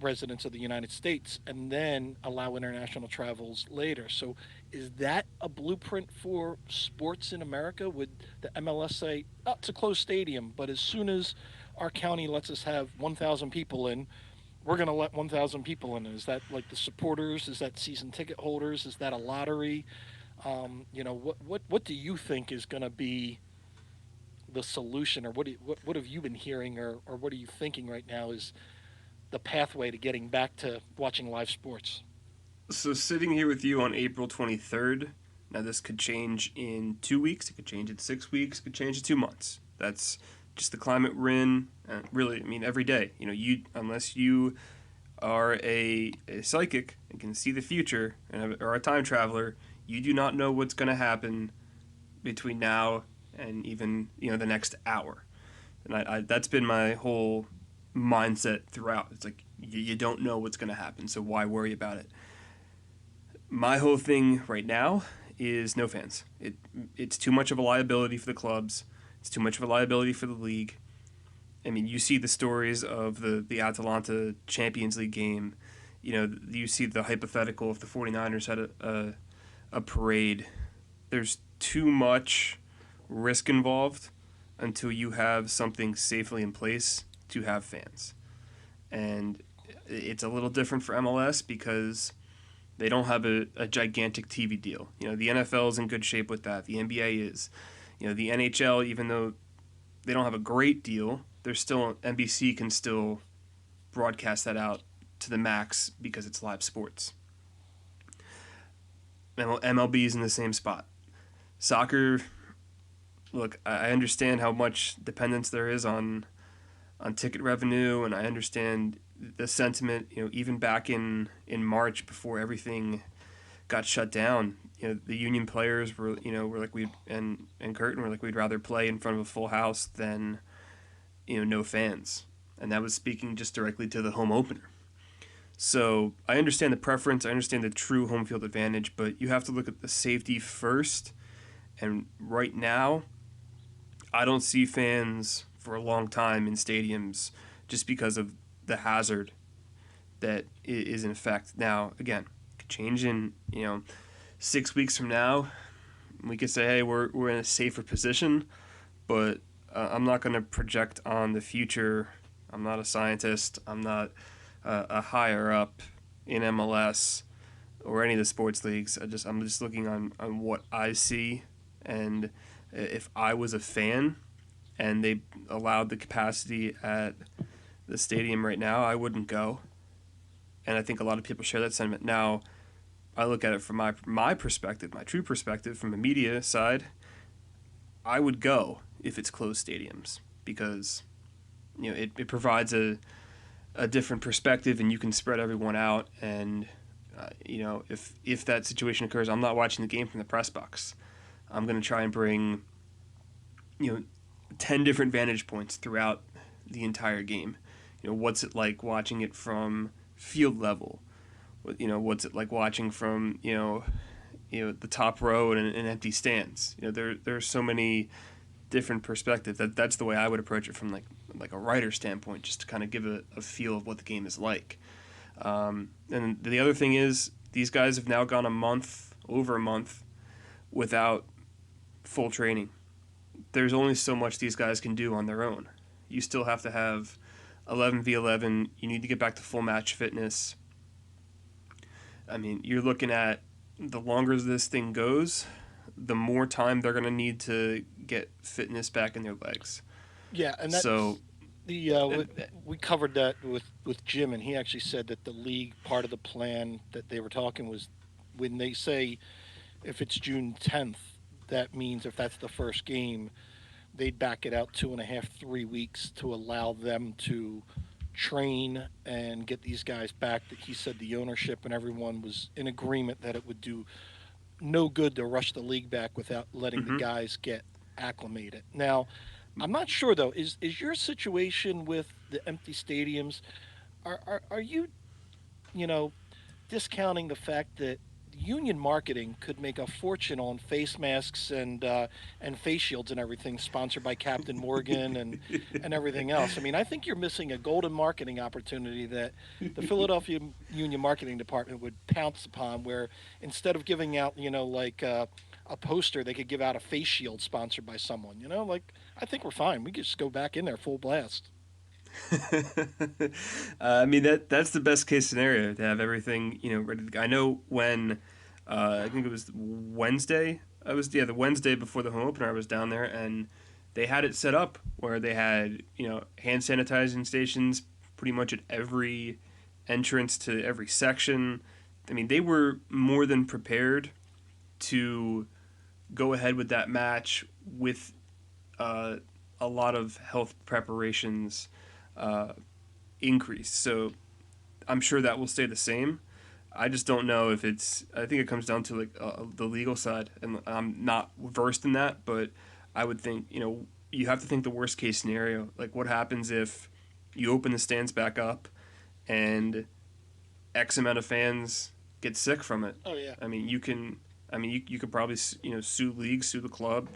residents of the United States and then allow international travels later. So, is that a blueprint for sports in America? Would the MLS say, oh, it's a closed stadium, but as soon as our county lets us have 1,000 people in, we're going to let 1,000 people in? Is that like the supporters? Is that season ticket holders? Is that a lottery? What do you think is going to be the solution, or what have you been hearing, or what are you thinking right now is the pathway to getting back to watching live sports? So sitting here with you on April 23rd, now this could change in 2 weeks, it could change in 6 weeks, it could change in 2 months. That's just the climate we're in. Really, I mean, every day. Unless you are a psychic and can see the future or a time traveler, you do not know what's going to happen between now and even the next hour. And that's been my whole mindset throughout. It's like you don't know what's going to happen, so why worry about it? My whole thing right now is no fans. It's too much of a liability for the clubs. It's too much of a liability for the league. I mean, you see the stories of the Atalanta Champions League game. You see the hypothetical if the 49ers had a parade. There's too much risk involved until you have something safely in place to have fans. And it's a little different for MLS because they don't have a gigantic TV deal. You know, the NFL is in good shape with that. The NBA is. You know, the NHL, even though they don't have a great deal, there's still NBC can still broadcast that out to the max because it's live sports. MLB is in the same spot. Soccer, look, I understand how much dependence there is on ticket revenue, and I understand the sentiment. You know, even back in March before everything got shut down, you know, the union players were like we and Curtin were like we'd rather play in front of a full house than no fans, and that was speaking just directly to the home opener. So I understand the preference, I understand the true home field advantage, but you have to look at the safety first. And right now, I don't see fans for a long time in stadiums just because of the hazard that is in effect. Now, again, it could change in 6 weeks from now. We could say, hey, we're in a safer position, but I'm not going to project on the future. I'm not a scientist. I'm not a higher up in MLS or any of the sports leagues. I'm just looking on what I see, and if I was a fan and they allowed the capacity at the stadium right now, I wouldn't go. And I think a lot of people share that sentiment. Now, I look at it from my perspective, my true perspective, from a media side. I would go if it's closed stadiums because it provides a different perspective, and you can spread everyone out. And if that situation occurs, I'm not watching the game from the press box. I'm going to try and bring 10 different vantage points throughout the entire game. What's it like watching it from field level? What's it like watching from the top row and empty stands? There's so many different perspectives. That's the way I would approach it from like a writer standpoint, just to kind of give a feel of what the game is like. And the other thing is, these guys have now gone over a month without full training. There's only so much these guys can do on their own. You still have to have 11v11. You need to get back to full match fitness. I mean, you're looking at the longer this thing goes, the more time they're going to need to get fitness back in their legs. Yeah, and that's So, we covered that with Jim, and he actually said that the league, part of the plan that they were talking was, when they say if it's June 10th, that means if that's the first game, they'd back it out 2.5, 3 weeks to allow them to train and get these guys back. That he said the ownership and everyone was in agreement that it would do no good to rush the league back without letting the mhm. guys get acclimated. Now, I'm not sure though. Is your situation with the empty stadiums? Are you you know discounting the fact that union marketing could make a fortune on face masks and face shields and everything sponsored by Captain Morgan and everything else? I mean, I think you're missing a golden marketing opportunity that the Philadelphia Union Marketing Department would pounce upon, where instead of giving out, a poster, they could give out a face shield sponsored by someone. I think we're fine. We could just go back in there full blast. I mean, that's the best case scenario, to have everything ready to go. I know when I think it was Wednesday. The Wednesday before the home opener. I was down there, and they had it set up where they had hand sanitizing stations pretty much at every entrance to every section. I mean, they were more than prepared to go ahead with that match with uh, a lot of health preparations uh, increased. So I'm sure that will stay the same. I just don't know if it's. I think it comes down to the legal side, and I'm not versed in that. But I would think you have to think the worst case scenario. Like, what happens if you open the stands back up and X amount of fans get sick from it? Oh yeah. I mean, you can. I mean, you could probably sue league, sue the club,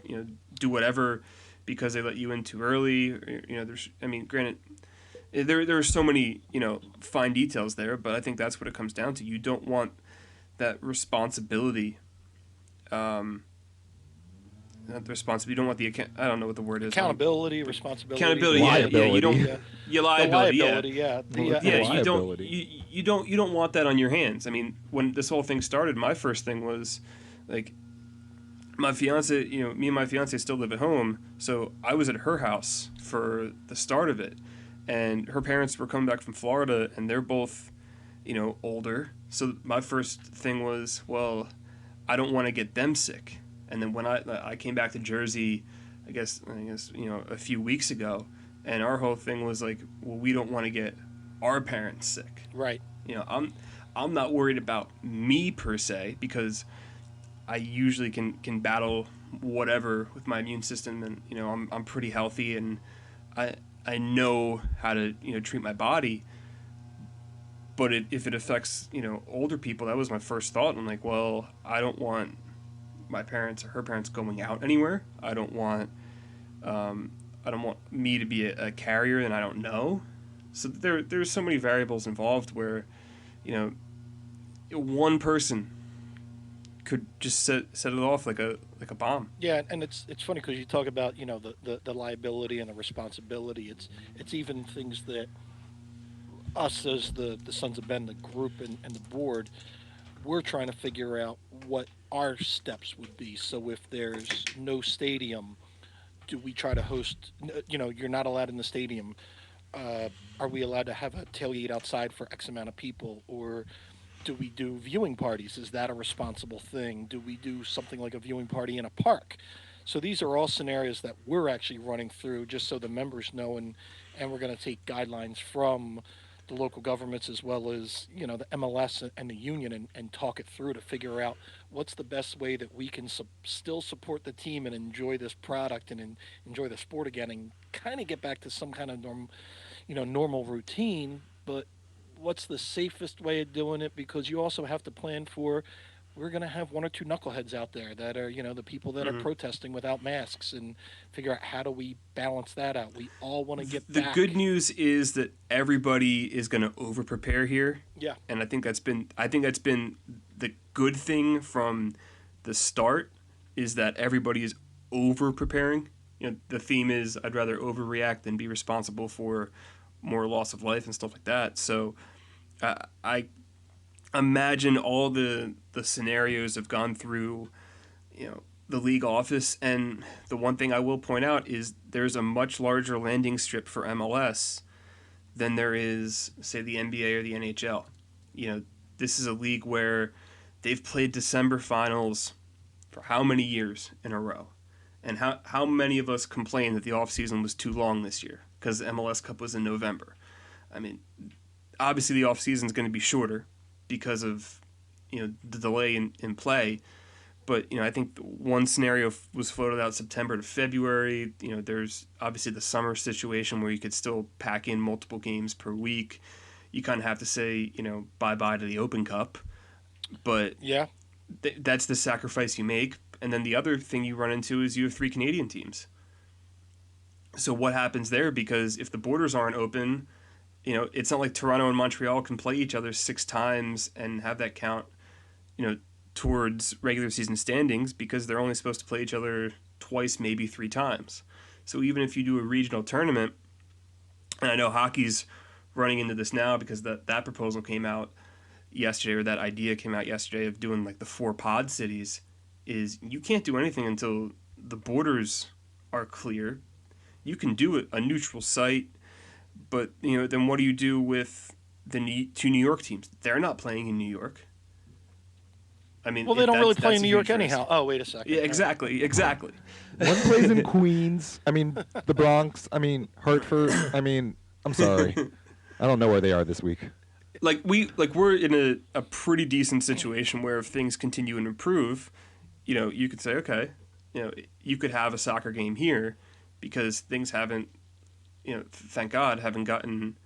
do whatever because they let you in too early. There's. I mean, granted, there are so many fine details there, but I think that's what it comes down to. You don't want that responsibility not the responsibility. You don't want the I don't know what the word is. Accountability, responsibility, Accountability. Yeah. You Liability. don't. yeah, Your the liability. Yeah. liability, yeah, Well, it's a Yeah. liability. You don't want that on your hands. I mean, when this whole thing started, my first thing was like my fiance. Me and my fiance still live at home, so I was at her house for the start of it, and her parents were coming back from Florida, and they're both older. So my first thing was, well, I don't want to get them sick. And then when I came back to Jersey, I guess a few weeks ago, and our whole thing was like, well, we don't want to get our parents sick. right. I'm not worried about me per se, because I usually can battle whatever with my immune system, and I'm pretty healthy, and I know how to treat my body. But if it affects older people, that was my first thought. I'm like, well, I don't want my parents or her parents going out anywhere. I don't want me to be a carrier and I don't know. So there's so many variables involved where one person could just set it off like a bomb. Yeah, and it's funny because you talk about the liability and the responsibility. It's even things that us as the Sons of Ben, the group and the board, we're trying to figure out what our steps would be. So if there's no stadium, do we try to host? You're not allowed in the stadium. Are we allowed to have a tailgate outside for X amount of people, or do we do viewing parties? Is that a responsible thing? Do we do something like a viewing party in a park? So these are all scenarios that we're actually running through, just so the members know, and we're going to take guidelines from the local governments as well as the MLS and the union, and talk it through to figure out what's the best way that we can still support the team and enjoy this product and enjoy the sport again, and kind of get back to some kind of normal routine. But what's the safest way of doing it? Because you also have to plan for, we're going to have one or two knuckleheads out there that are, the people that are protesting without masks, and figure out how do we balance that out. We all want to get The back. good news is that everybody is going to over prepare here. Yeah. And I think that's been the good thing from the start, is that everybody is over preparing. The theme is, I'd rather overreact than be responsible for more loss of life and stuff like that. So I imagine all the scenarios have gone through the league office, and the one thing I will point out is there's a much larger landing strip for MLS than there is, say, the NBA or the NHL. This is a league where they've played December finals for how many years in a row, and how many of us complained that the offseason was too long this year because the MLS Cup was in November. I mean, obviously the offseason is going to be shorter because of the delay in play, but I think one scenario was floated out September to February. There's obviously the summer situation where you could still pack in multiple games per week. You kind of have to say bye bye to the Open Cup, but Yeah. That's the sacrifice you make. And then the other thing you run into is you have 3 Canadian teams. So what happens there? Because if the borders aren't open, it's not like Toronto and Montreal can play each other 6 times and have that count, towards regular season standings, because they're only supposed to play each other twice, maybe 3 times. So even if you do a regional tournament, and I know hockey's running into this now because that proposal came out yesterday, or that idea came out yesterday of doing like the 4 pod cities, is you can't do anything until the borders are clear. You can do a neutral site, but then what do you do with the 2 New York teams? They're not playing in New York. I mean, Well, they don't really play that's in a New York huge risk. anyhow. Oh, wait a second. Yeah, exactly. One plays in Queens. I mean, the Bronx. I mean, Hartford. I mean, I'm sorry. I don't know where they are this week. We're in a pretty decent situation where if things continue and improve, you could say, okay, you could have a soccer game here because things haven't, thank God, haven't gotten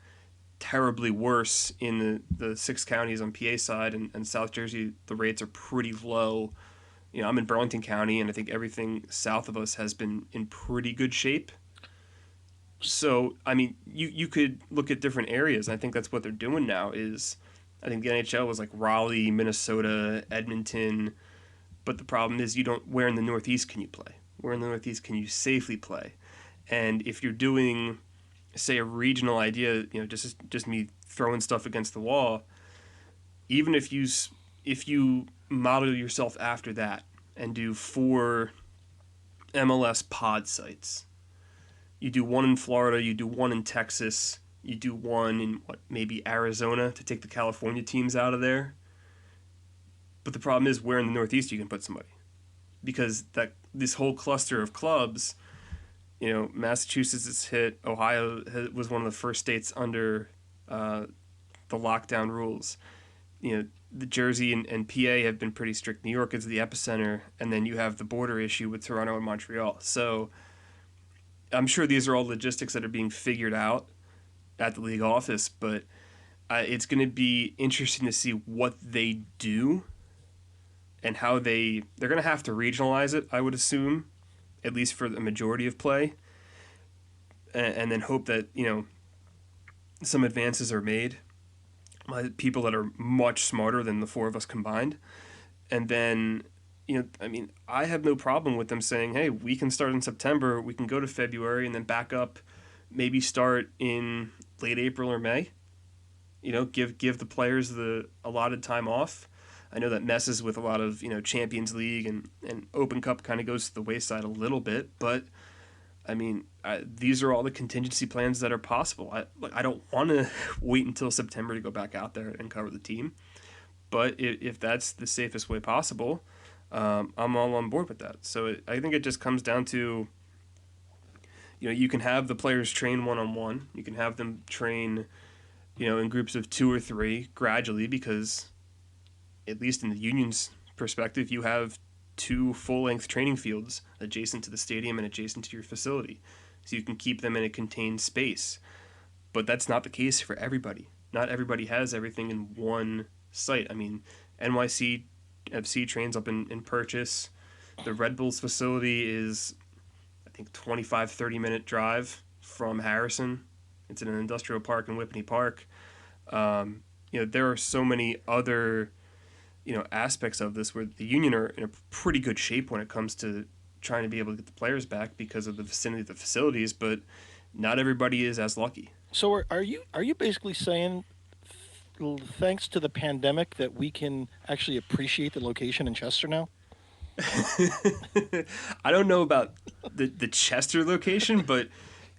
terribly worse in the 6 counties on PA side, and South Jersey, the rates are pretty low. I'm in Burlington County, and I think everything south of us has been in pretty good shape. So, I mean, you could look at different areas, and I think that's what they're doing now is, I think the NHL was like Raleigh, Minnesota, Edmonton, but the problem is where in the Northeast can you play? where in the Northeast can you safely play? And if you're doing, say, a regional idea, just me throwing stuff against the wall, even if you model yourself after that and do 4 MLS pod sites, you do one in Florida, you do one in Texas, you do one in maybe Arizona to take the California teams out of there. But the problem is, where in the Northeast you can put somebody, because this whole cluster of clubs, Massachusetts is hit. Ohio was one of the first states under the lockdown rules. The Jersey and PA have been pretty strict. New York is the epicenter, and then you have the border issue with Toronto and Montreal. So I'm sure these are all logistics that are being figured out at the league office, but it's going to be interesting to see what they do and how they're going to have to regionalize it, I would assume, at least for the majority of play, and then hope that some advances are made by people that are much smarter than the 4 of us combined. And then I have no problem with them saying, hey, we can start in September, we can go to February, and then back up, maybe start in late April or May. Give the players the allotted time off. I know that messes with a lot of Champions League and Open Cup kind of goes to the wayside a little bit, but these are all the contingency plans that are possible. I don't want to wait until September to go back out there and cover the team, but if that's the safest way possible, I'm all on board with that. So I think it just comes down to, you can have the players train one-on-one. You can have them train, in groups of 2 or 3 gradually, because at least in the union's perspective, you have 2 full-length training fields adjacent to the stadium and adjacent to your facility. So you can keep them in a contained space. But that's not the case for everybody. Not everybody has everything in one site. NYC FC trains up in Purchase. The Red Bulls facility is, I think, 25-30 minute drive from Harrison. It's in an industrial park in Whippany Park. There are so many other aspects of this where the Union are in a pretty good shape when it comes to trying to be able to get the players back because of the vicinity of the facilities, but not everybody is as lucky. So are you basically saying, thanks to the pandemic, that we can actually appreciate the location in Chester now? I don't know about the Chester location, but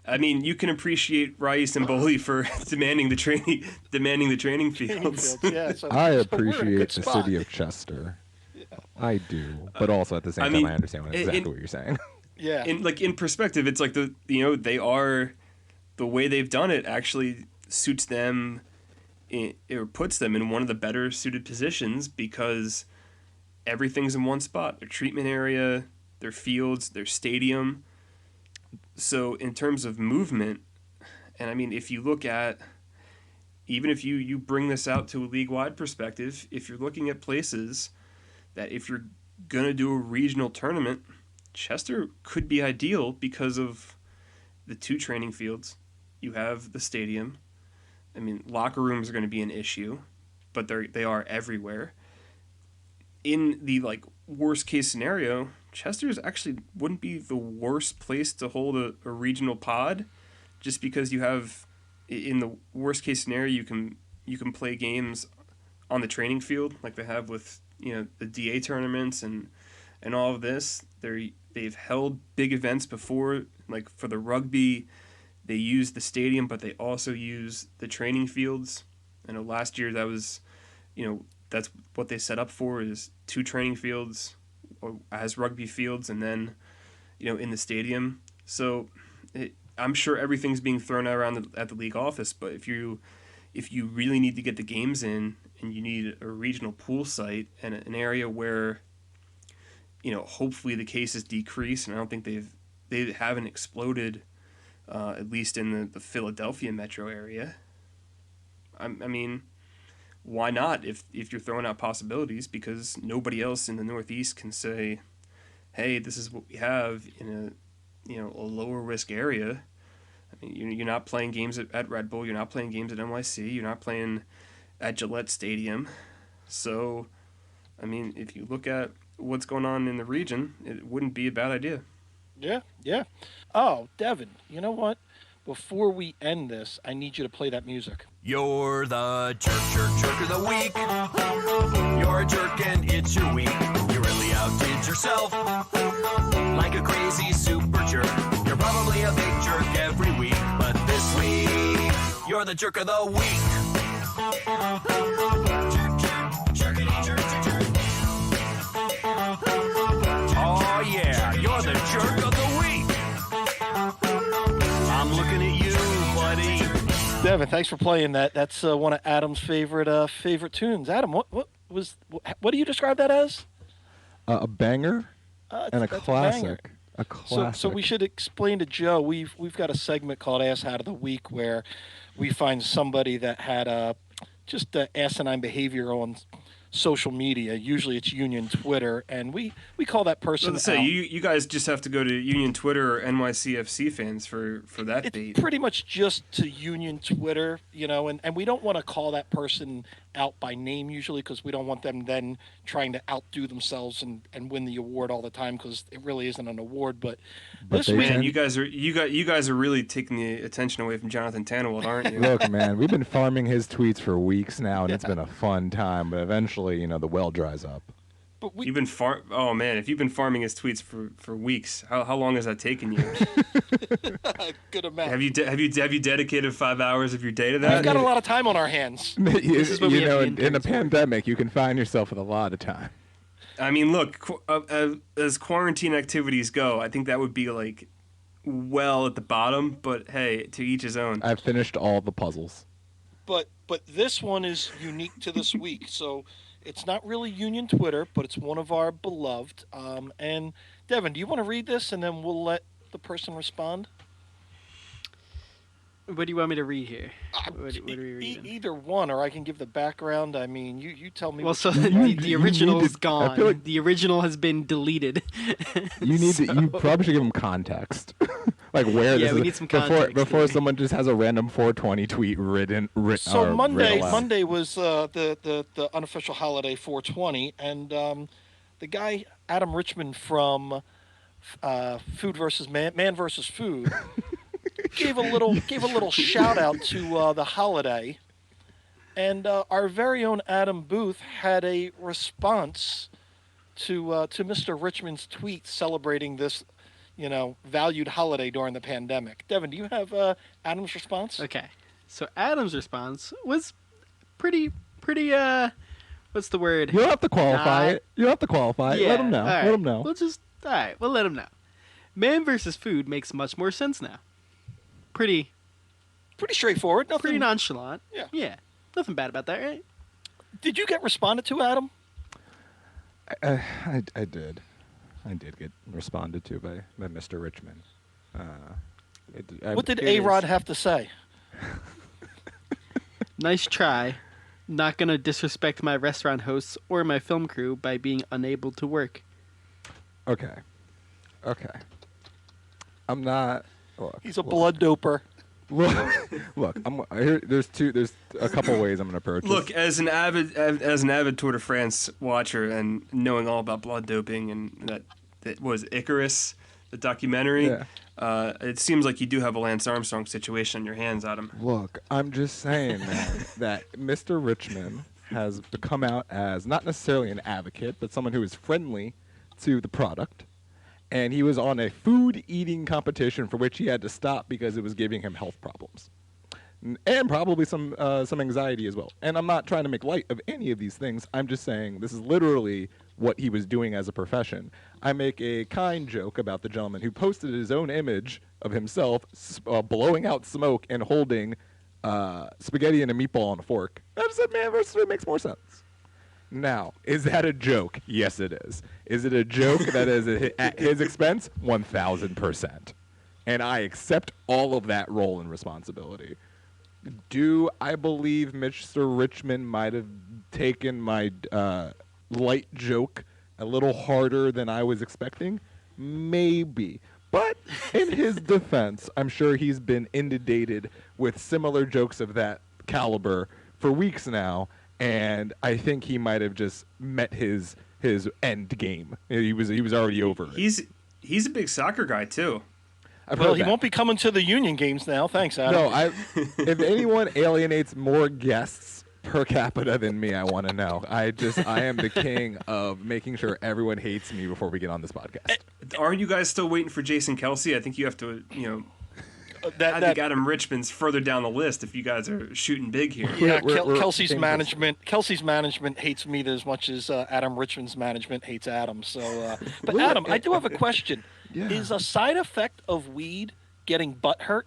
you can appreciate Rice and Bowley for demanding the training fields. Yeah, so, I so appreciate the city of Chester. Yeah. I do, but also at the same time, I understand exactly what you're saying. Yeah. In perspective, it's like they are, the way they've done it actually suits them, or puts them in one of the better suited positions, because everything's in one spot: their treatment area, their fields, their stadium. So in terms of movement, and if you look at, even if you bring this out to a league-wide perspective, if you're looking at places that, if you're going to do a regional tournament, Chester could be ideal because of the 2 training fields. You have the stadium. Locker rooms are going to be an issue, but they are everywhere. In the worst case scenario, Chester's actually wouldn't be the worst place to hold a regional pod, just because you have, in the worst case scenario, you can play games on the training field like they have with the DA tournaments and all of this. They've held big events before, like for the rugby, they use the stadium, but they also use the training fields. I know last year that was, that's what they set up for, is 2 training fields as rugby fields, and then, in the stadium. So I'm sure everything's being thrown around at the league office, but if you really need to get the games in, and you need a regional pool site and an area where, hopefully the cases decrease, and I don't think they haven't exploded, at least in the Philadelphia metro area. Why not, if you're throwing out possibilities? Because nobody else in the Northeast can say, hey, this is what we have in a lower risk area. You're not playing games at Red Bull, you're not playing games at NYC, you're not playing at Gillette Stadium. So, if you look at what's going on in the region, it wouldn't be a bad idea. Yeah, yeah. Oh, Devin, you know what? Before we end this, I need you to play that music. You're the jerk of the week. You're a jerk and it's your week. You really outdid yourself like a crazy super jerk. You're probably a big jerk every week, but this week, you're the jerk of the week. Oh yeah, you're the jerk of the week. I'm looking at you, buddy. Devin, thanks for playing that. That's one of Adam's favorite tunes. Adam, what do you describe that as? A banger and a That's classic. A So, classic. so we should explain to Joe. We've got a segment called Asshat of the Week where we find somebody that had just asinine behavior on social media. Usually it's Union Twitter, and we call that person Let's say out. you guys just have to go to Union Twitter or NYCFC fans for that It's bait. pretty much just to Union Twitter, and we don't want to call that person out by name usually because we don't want them then trying to outdo themselves and win the award all the time because it really isn't an award. But this they week, Man, you guys are really taking the attention away from Jonathan Tannenwald, aren't you? Look, man, we've been farming his tweets for weeks now, and it's been a fun time. But eventually, the well dries up. but we You've been Oh man, if you've been farming his tweets for weeks, how long has that taken you? good amount. have you dedicated 5 hours of your day to We've that? got a lot of time on our hands. This is what we have the in a interns for. pandemic, you can find yourself with a lot of time. I mean, look, as quarantine activities go, I think that would be like well at the bottom. But hey, to each his own. I've finished all the puzzles. But this one is unique to this week, so it's not really Union Twitter, but it's one of our beloved. And Devin, do you want to read this, and then we'll let the person respond? What do you want me to read here? What are we reading? Either one, or I can give the background. I mean, you tell me. Well, what so you the, like. the original's I feel gone. like- The original has been deleted. You need So- to. You probably should give them context, like where Yeah, this we is need some before context here. someone just has a random 420 tweet written. So Monday aloud. was the unofficial holiday 420, and the guy Adam Richmond from Food versus Man versus Food gave a little shout out to the holiday, and our very own Adam Booth had a response to Mr. Richmond's tweet celebrating this valued holiday during the pandemic. Devin, do you have Adam's response? Okay. So Adam's response was pretty what's the word? You don't have to qualify Not- it. You don't have to qualify it. Let them know. all right. Let them know. We'll let him know. Man versus food makes much more sense now. Pretty Straightforward. Nothing. pretty nonchalant. Yeah. Yeah. Nothing bad about that, right? Did you get responded to, Adam? I did. I did get responded to by Mr. Richmond. What did Here it A-Rod is. have to say? Nice try. Not gonna disrespect my restaurant hosts or my film crew by being unable to work. Okay. I'm not. Look, He's a blood doper. Look. There's a couple ways I'm gonna approach Look, this. as an avid Tour de France watcher and knowing all about blood doping and that was Icarus, the documentary. Yeah. It seems like you do have a Lance Armstrong situation on your hands, Adam. Look, I'm just saying, man, that Mr. Richmond has come out as not necessarily an advocate, but someone who is friendly to the product. And he was on a food eating competition for which he had to stop because it was giving him health problems. And probably some anxiety as well. And I'm not trying to make light of any of these things. I'm just saying this is literally what he was doing as a profession. I make a kind joke about the gentleman who posted his own image of himself blowing out smoke and holding spaghetti and a meatball on a fork. I just said, man, versus it makes more sense. Now, is that a joke? Yes, it is. Is it a joke that is at his expense? 1,000%. And I accept all of that role and responsibility. Do I believe Mr. Richmond might have taken my light joke a little harder than I was expecting? Maybe. But in his defense, I'm sure he's been inundated with similar jokes of that caliber for weeks now, and I think he might have just met his end game. He was already over it. he's a big soccer guy too. I've Well, heard he that. won't be coming to the Union games now. Thanks, Adam. No, if anyone alienates more guests per capita than me, I want to know. I am the king of making sure everyone hates me before we get on this podcast. Aren't you guys still waiting for Jason Kelsey? I think you have to, I that think Adam Richman's further down the list if you guys are shooting big here. Yeah, We're Kelsey's dangerous. management. Kelsey's management hates me as much as Adam Richmond's management hates Adam. So, but Well, Adam, I do have a question. Yeah. Is a side effect of weed getting butt hurt?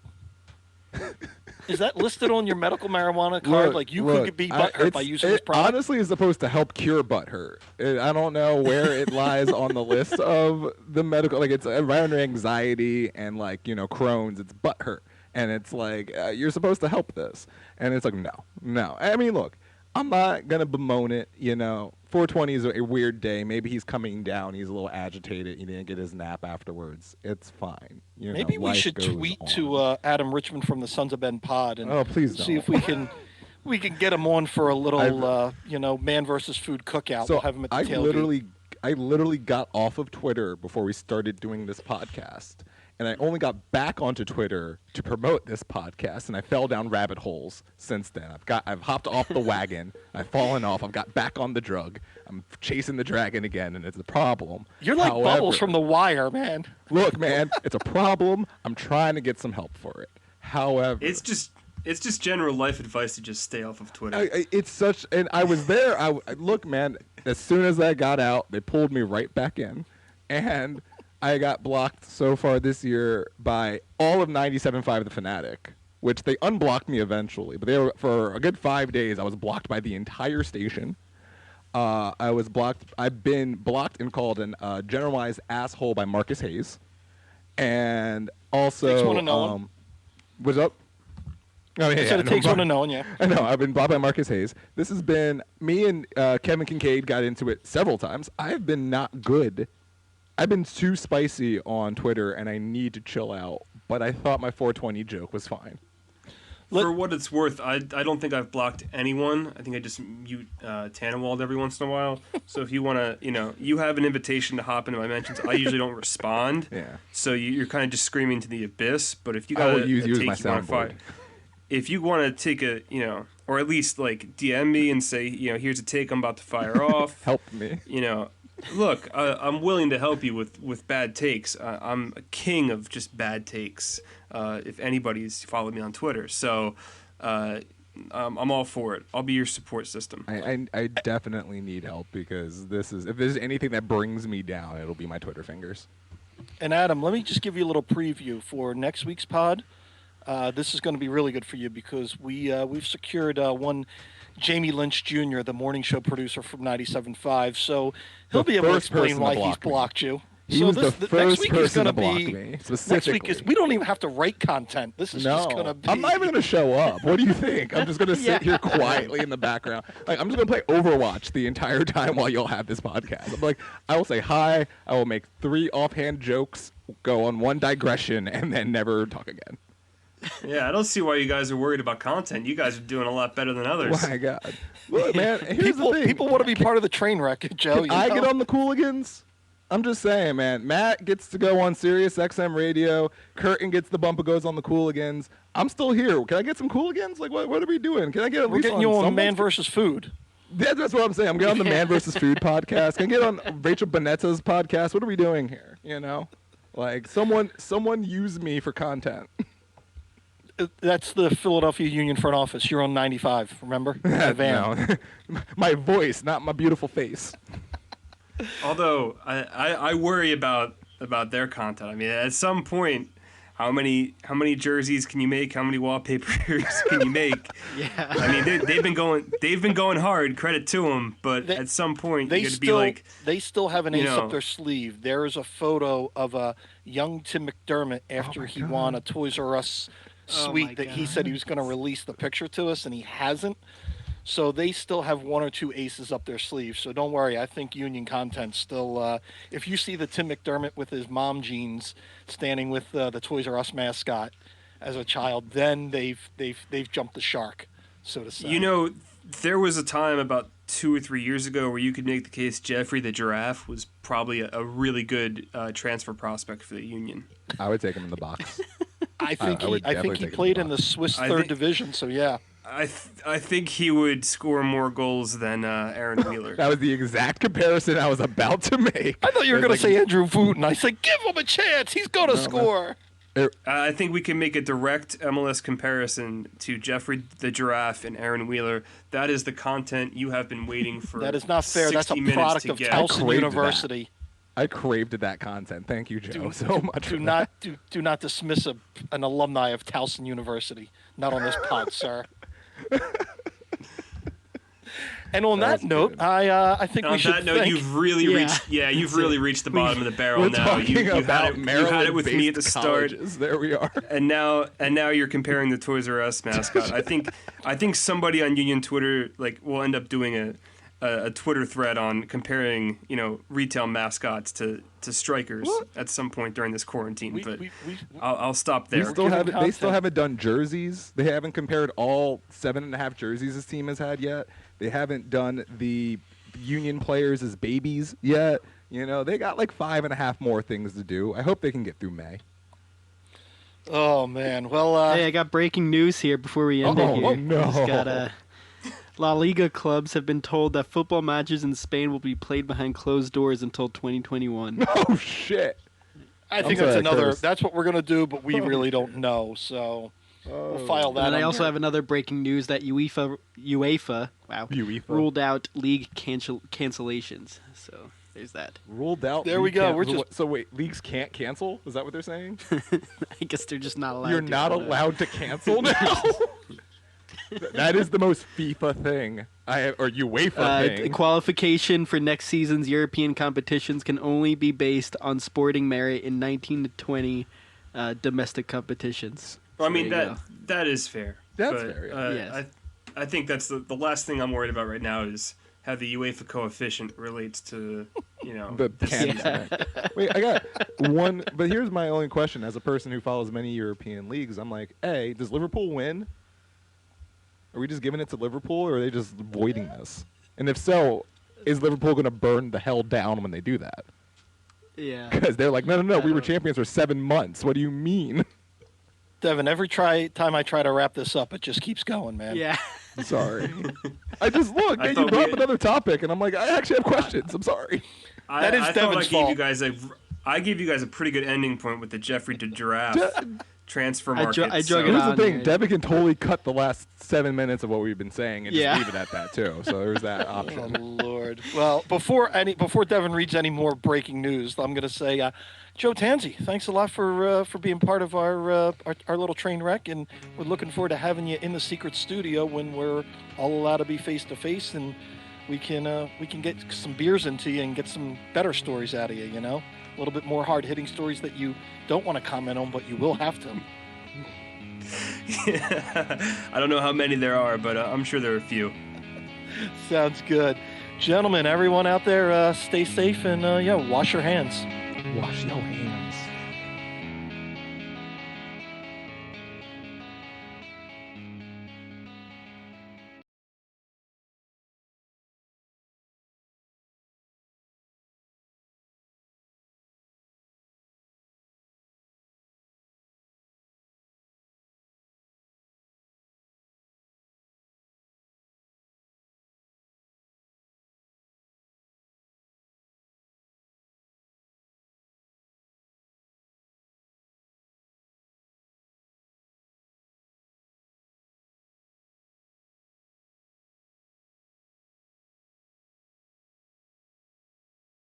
Is that listed on your medical marijuana card? Like you could be butt hurt by using this product? Honestly, is supposed to help cure butt hurt. I don't know where it lies on the list of the medical. Like it's around anxiety and like Crohn's. It's butt hurt, and it's like you're supposed to help this, and it's like no. I mean, look, I'm not gonna bemoan it. 420 is a weird day. Maybe he's coming down. He's a little agitated. He didn't get his nap afterwards. It's fine. Maybe we life should goes tweet on. to Adam Richmond from the Sons of Ben Pod and Oh, please see don't. if we can get him on for a little man versus food cookout. So We'll have him at the I tailgate. literally got off of Twitter before we started doing this podcast, and I only got back onto Twitter to promote this podcast, and I fell down rabbit holes since then. I've hopped off the wagon, I've fallen off, I've got back on the drug, I'm chasing the dragon again, and it's a problem. You're like Bubbles However, from The Wire, man. Look, man, it's a problem. I'm trying to get some help for it. However, It's just general life advice to just stay off of Twitter. it's such, and I was there. Look, man. As soon as I got out, they pulled me right back in, and I got blocked so far this year by all of 97.5 The Fanatic, which they unblocked me eventually. But they were for a good 5 days. I was blocked by the entire station. I was blocked. I've been blocked and called a generalized asshole by Marcus Hayes, and also Takes one to know him. what's up? Oh, yeah, I said it no, takes one Mar- to know, yeah. I know. I've been blocked by Marcus Hayes. This has been me and Kevin Kincaid got into it several times. I've been not good. I've been too spicy on Twitter, and I need to chill out. But I thought my 420 joke was fine. For what it's worth, I don't think I've blocked anyone. I think I just mute Tannenwald every once in a while. So if you want to, you have an invitation to hop into my mentions. I usually don't respond. Yeah. So you're kind of just screaming to the abyss. But if you I got will use you as my you wanna soundboard. fight, if you want to take a, or at least like DM me and say, here's a take I'm about to fire off. Help me. Look, I'm willing to help you with bad takes. I'm a king of just bad takes. If anybody's followed me on Twitter, so I'm all for it. I'll be your support system. I definitely need help because if there's anything that brings me down, it'll be my Twitter fingers. And Adam, let me just give you a little preview for next week's pod. This is going to be really good for you because we've secured one Jamie Lynch Jr., the morning show producer from 97.5. So he'll The be able to first explain person why to he's block me. blocked you. He so was this, the next first week is person going to block be me, next week specifically. is we don't even have to write content. This is just going to be. I'm not even going to show up. What do you think? I'm just going to sit here quietly in the background. Like I'm just going to play Overwatch the entire time while y'all have this podcast. I'm like, I will say hi. I will make 3 offhand jokes, go on 1 digression, and then never talk again. Yeah, I don't see why you guys are worried about content. You guys are doing a lot better than others. Oh my God. Look, man, here's the thing. people want to be part of the train wreck, Joe. Can I get on the Cooligans? I'm just saying, man. Matt gets to go on Sirius XM radio. Curtin gets the bumper goes on the Cooligans. I'm still here. Can I get some Cooligans? Like, what are we doing? Can I get at We're least getting you on someone's- Man versus Food. That's what I'm saying. I'm getting on the Man versus Food podcast. Can I get on Rachel Bonetta's podcast? What are we doing here? Like someone use me for content. That's the Philadelphia Union front office. You're on 95, remember? The van. No. My voice, not my beautiful face. Although I worry about their content. I mean, at some point, how many jerseys can you make? How many wallpapers can you make? Yeah. I mean, they've been going hard. Credit to them, but at some point, you got to be like, they still have an you ace know. up their sleeve. There is a photo of a young Tim McDermott after he won a Toys R Us Oh suite my that he God. said he was going to release the picture to us, and he hasn't. So they still have 1 or 2 aces up their sleeve. So don't worry. I think Union content still. If you see the Tim McDermott with his mom jeans standing with the Toys R Us mascot as a child, then they've jumped the shark, so to say. there was a time about 2 or 3 years ago where you could make the case Jeffrey the Giraffe was probably a really good transfer prospect for the Union. I would take him in the box. I think I would I think definitely he take him played to in the Swiss I third think- division, so yeah. I think he would score more goals than Aaron Wheeler. That was the exact comparison I was about to make. I thought you were It's going to like- say Andrew Vooten. I said, give him a chance. He's going to score. I think we can make a direct MLS comparison to Jeffrey the Giraffe and Aaron Wheeler. That is the content you have been waiting for. That is not fair. That's a 60 minutes product to of get. Towson craved University. I craved that content. Thank you, Joe, so much. Do for not do not dismiss an alumni of Towson University. Not on this pod, sir. And on that That's note, good. I think we On should that note, thank- you've really Yeah. reached. Yeah, you've really reached the bottom of the barrel We're now. talking You about had it with me at the Maryland-based start, colleges. There we are. and now you're comparing the Toys R Us mascot. I think somebody on Union Twitter will end up doing a Twitter thread on comparing retail mascots to strikers at some point during this quarantine. we, but we, we, I'll stop We there. still giving haven't, they still content. haven't done jerseys. They haven't compared all 7.5 jerseys this team has had yet. They haven't done the Union players as babies yet. They got like 5.5 more things to do. I hope they can get through May. oh man, well, Hey, I got breaking news here before we end it Oh, here. no. Just got, La Liga clubs have been told that football matches in Spain will be played behind closed doors until 2021. Oh shit! I think sorry, that's another. Curtis. That's what we're gonna do, but we really don't know. So we'll file that. And then I also under- have another breaking news that UEFA ruled out league cancellations. So there's that. Ruled out. There we league go. can- We're so just- what- so wait, leagues can't cancel? Is that what they're saying? I guess they're just not allowed. You're to, not I don't know. allowed to cancel now. That is the most FIFA thing or UEFA thing. Qualification for next season's European competitions can only be based on sporting merit in 19 to 20 domestic competitions. Well, I So mean there you go. that is fair. That's but, fair, yeah. Yes. I think that's the last thing I'm worried about right now is how the UEFA coefficient relates to The this can- season. Wait, I got one. But here's my only question: as a person who follows many European leagues, I'm like, A, does Liverpool win? Are we just giving it to Liverpool, or are they just voiding this? And if so, is Liverpool going to burn the hell down when they do that? Yeah. Because they're like, no, we were champions for 7 months. What do you mean? Devin, every time I try to wrap this up, it just keeps going, man. Yeah. Sorry. I just look. I You thought brought up we- another topic, and I'm like, I actually have questions. I'm sorry. That is I thought Devin's fault. I gave you guys a pretty good ending point with the Jeffrey the Giraffe transfer I market. drug so- it Here's on the thing: there. Devin can totally cut the last 7 minutes of what we've been saying and just Yeah. leave it at that too. So there's that Oh option. Lord. Well, before Devin reads any more breaking news, I'm going to say, Joe Tansey, thanks a lot for being part of our little train wreck, and we're looking forward to having you in the secret studio when we're all allowed to be face to face, and we can get some beers into you and get some better stories out of you. A little bit more hard hitting stories that you don't want to comment on, but you will have to. I don't know how many there are, but I'm sure there are a few. Sounds good, gentlemen. Everyone out there, stay safe and wash your hands. Wash your hands.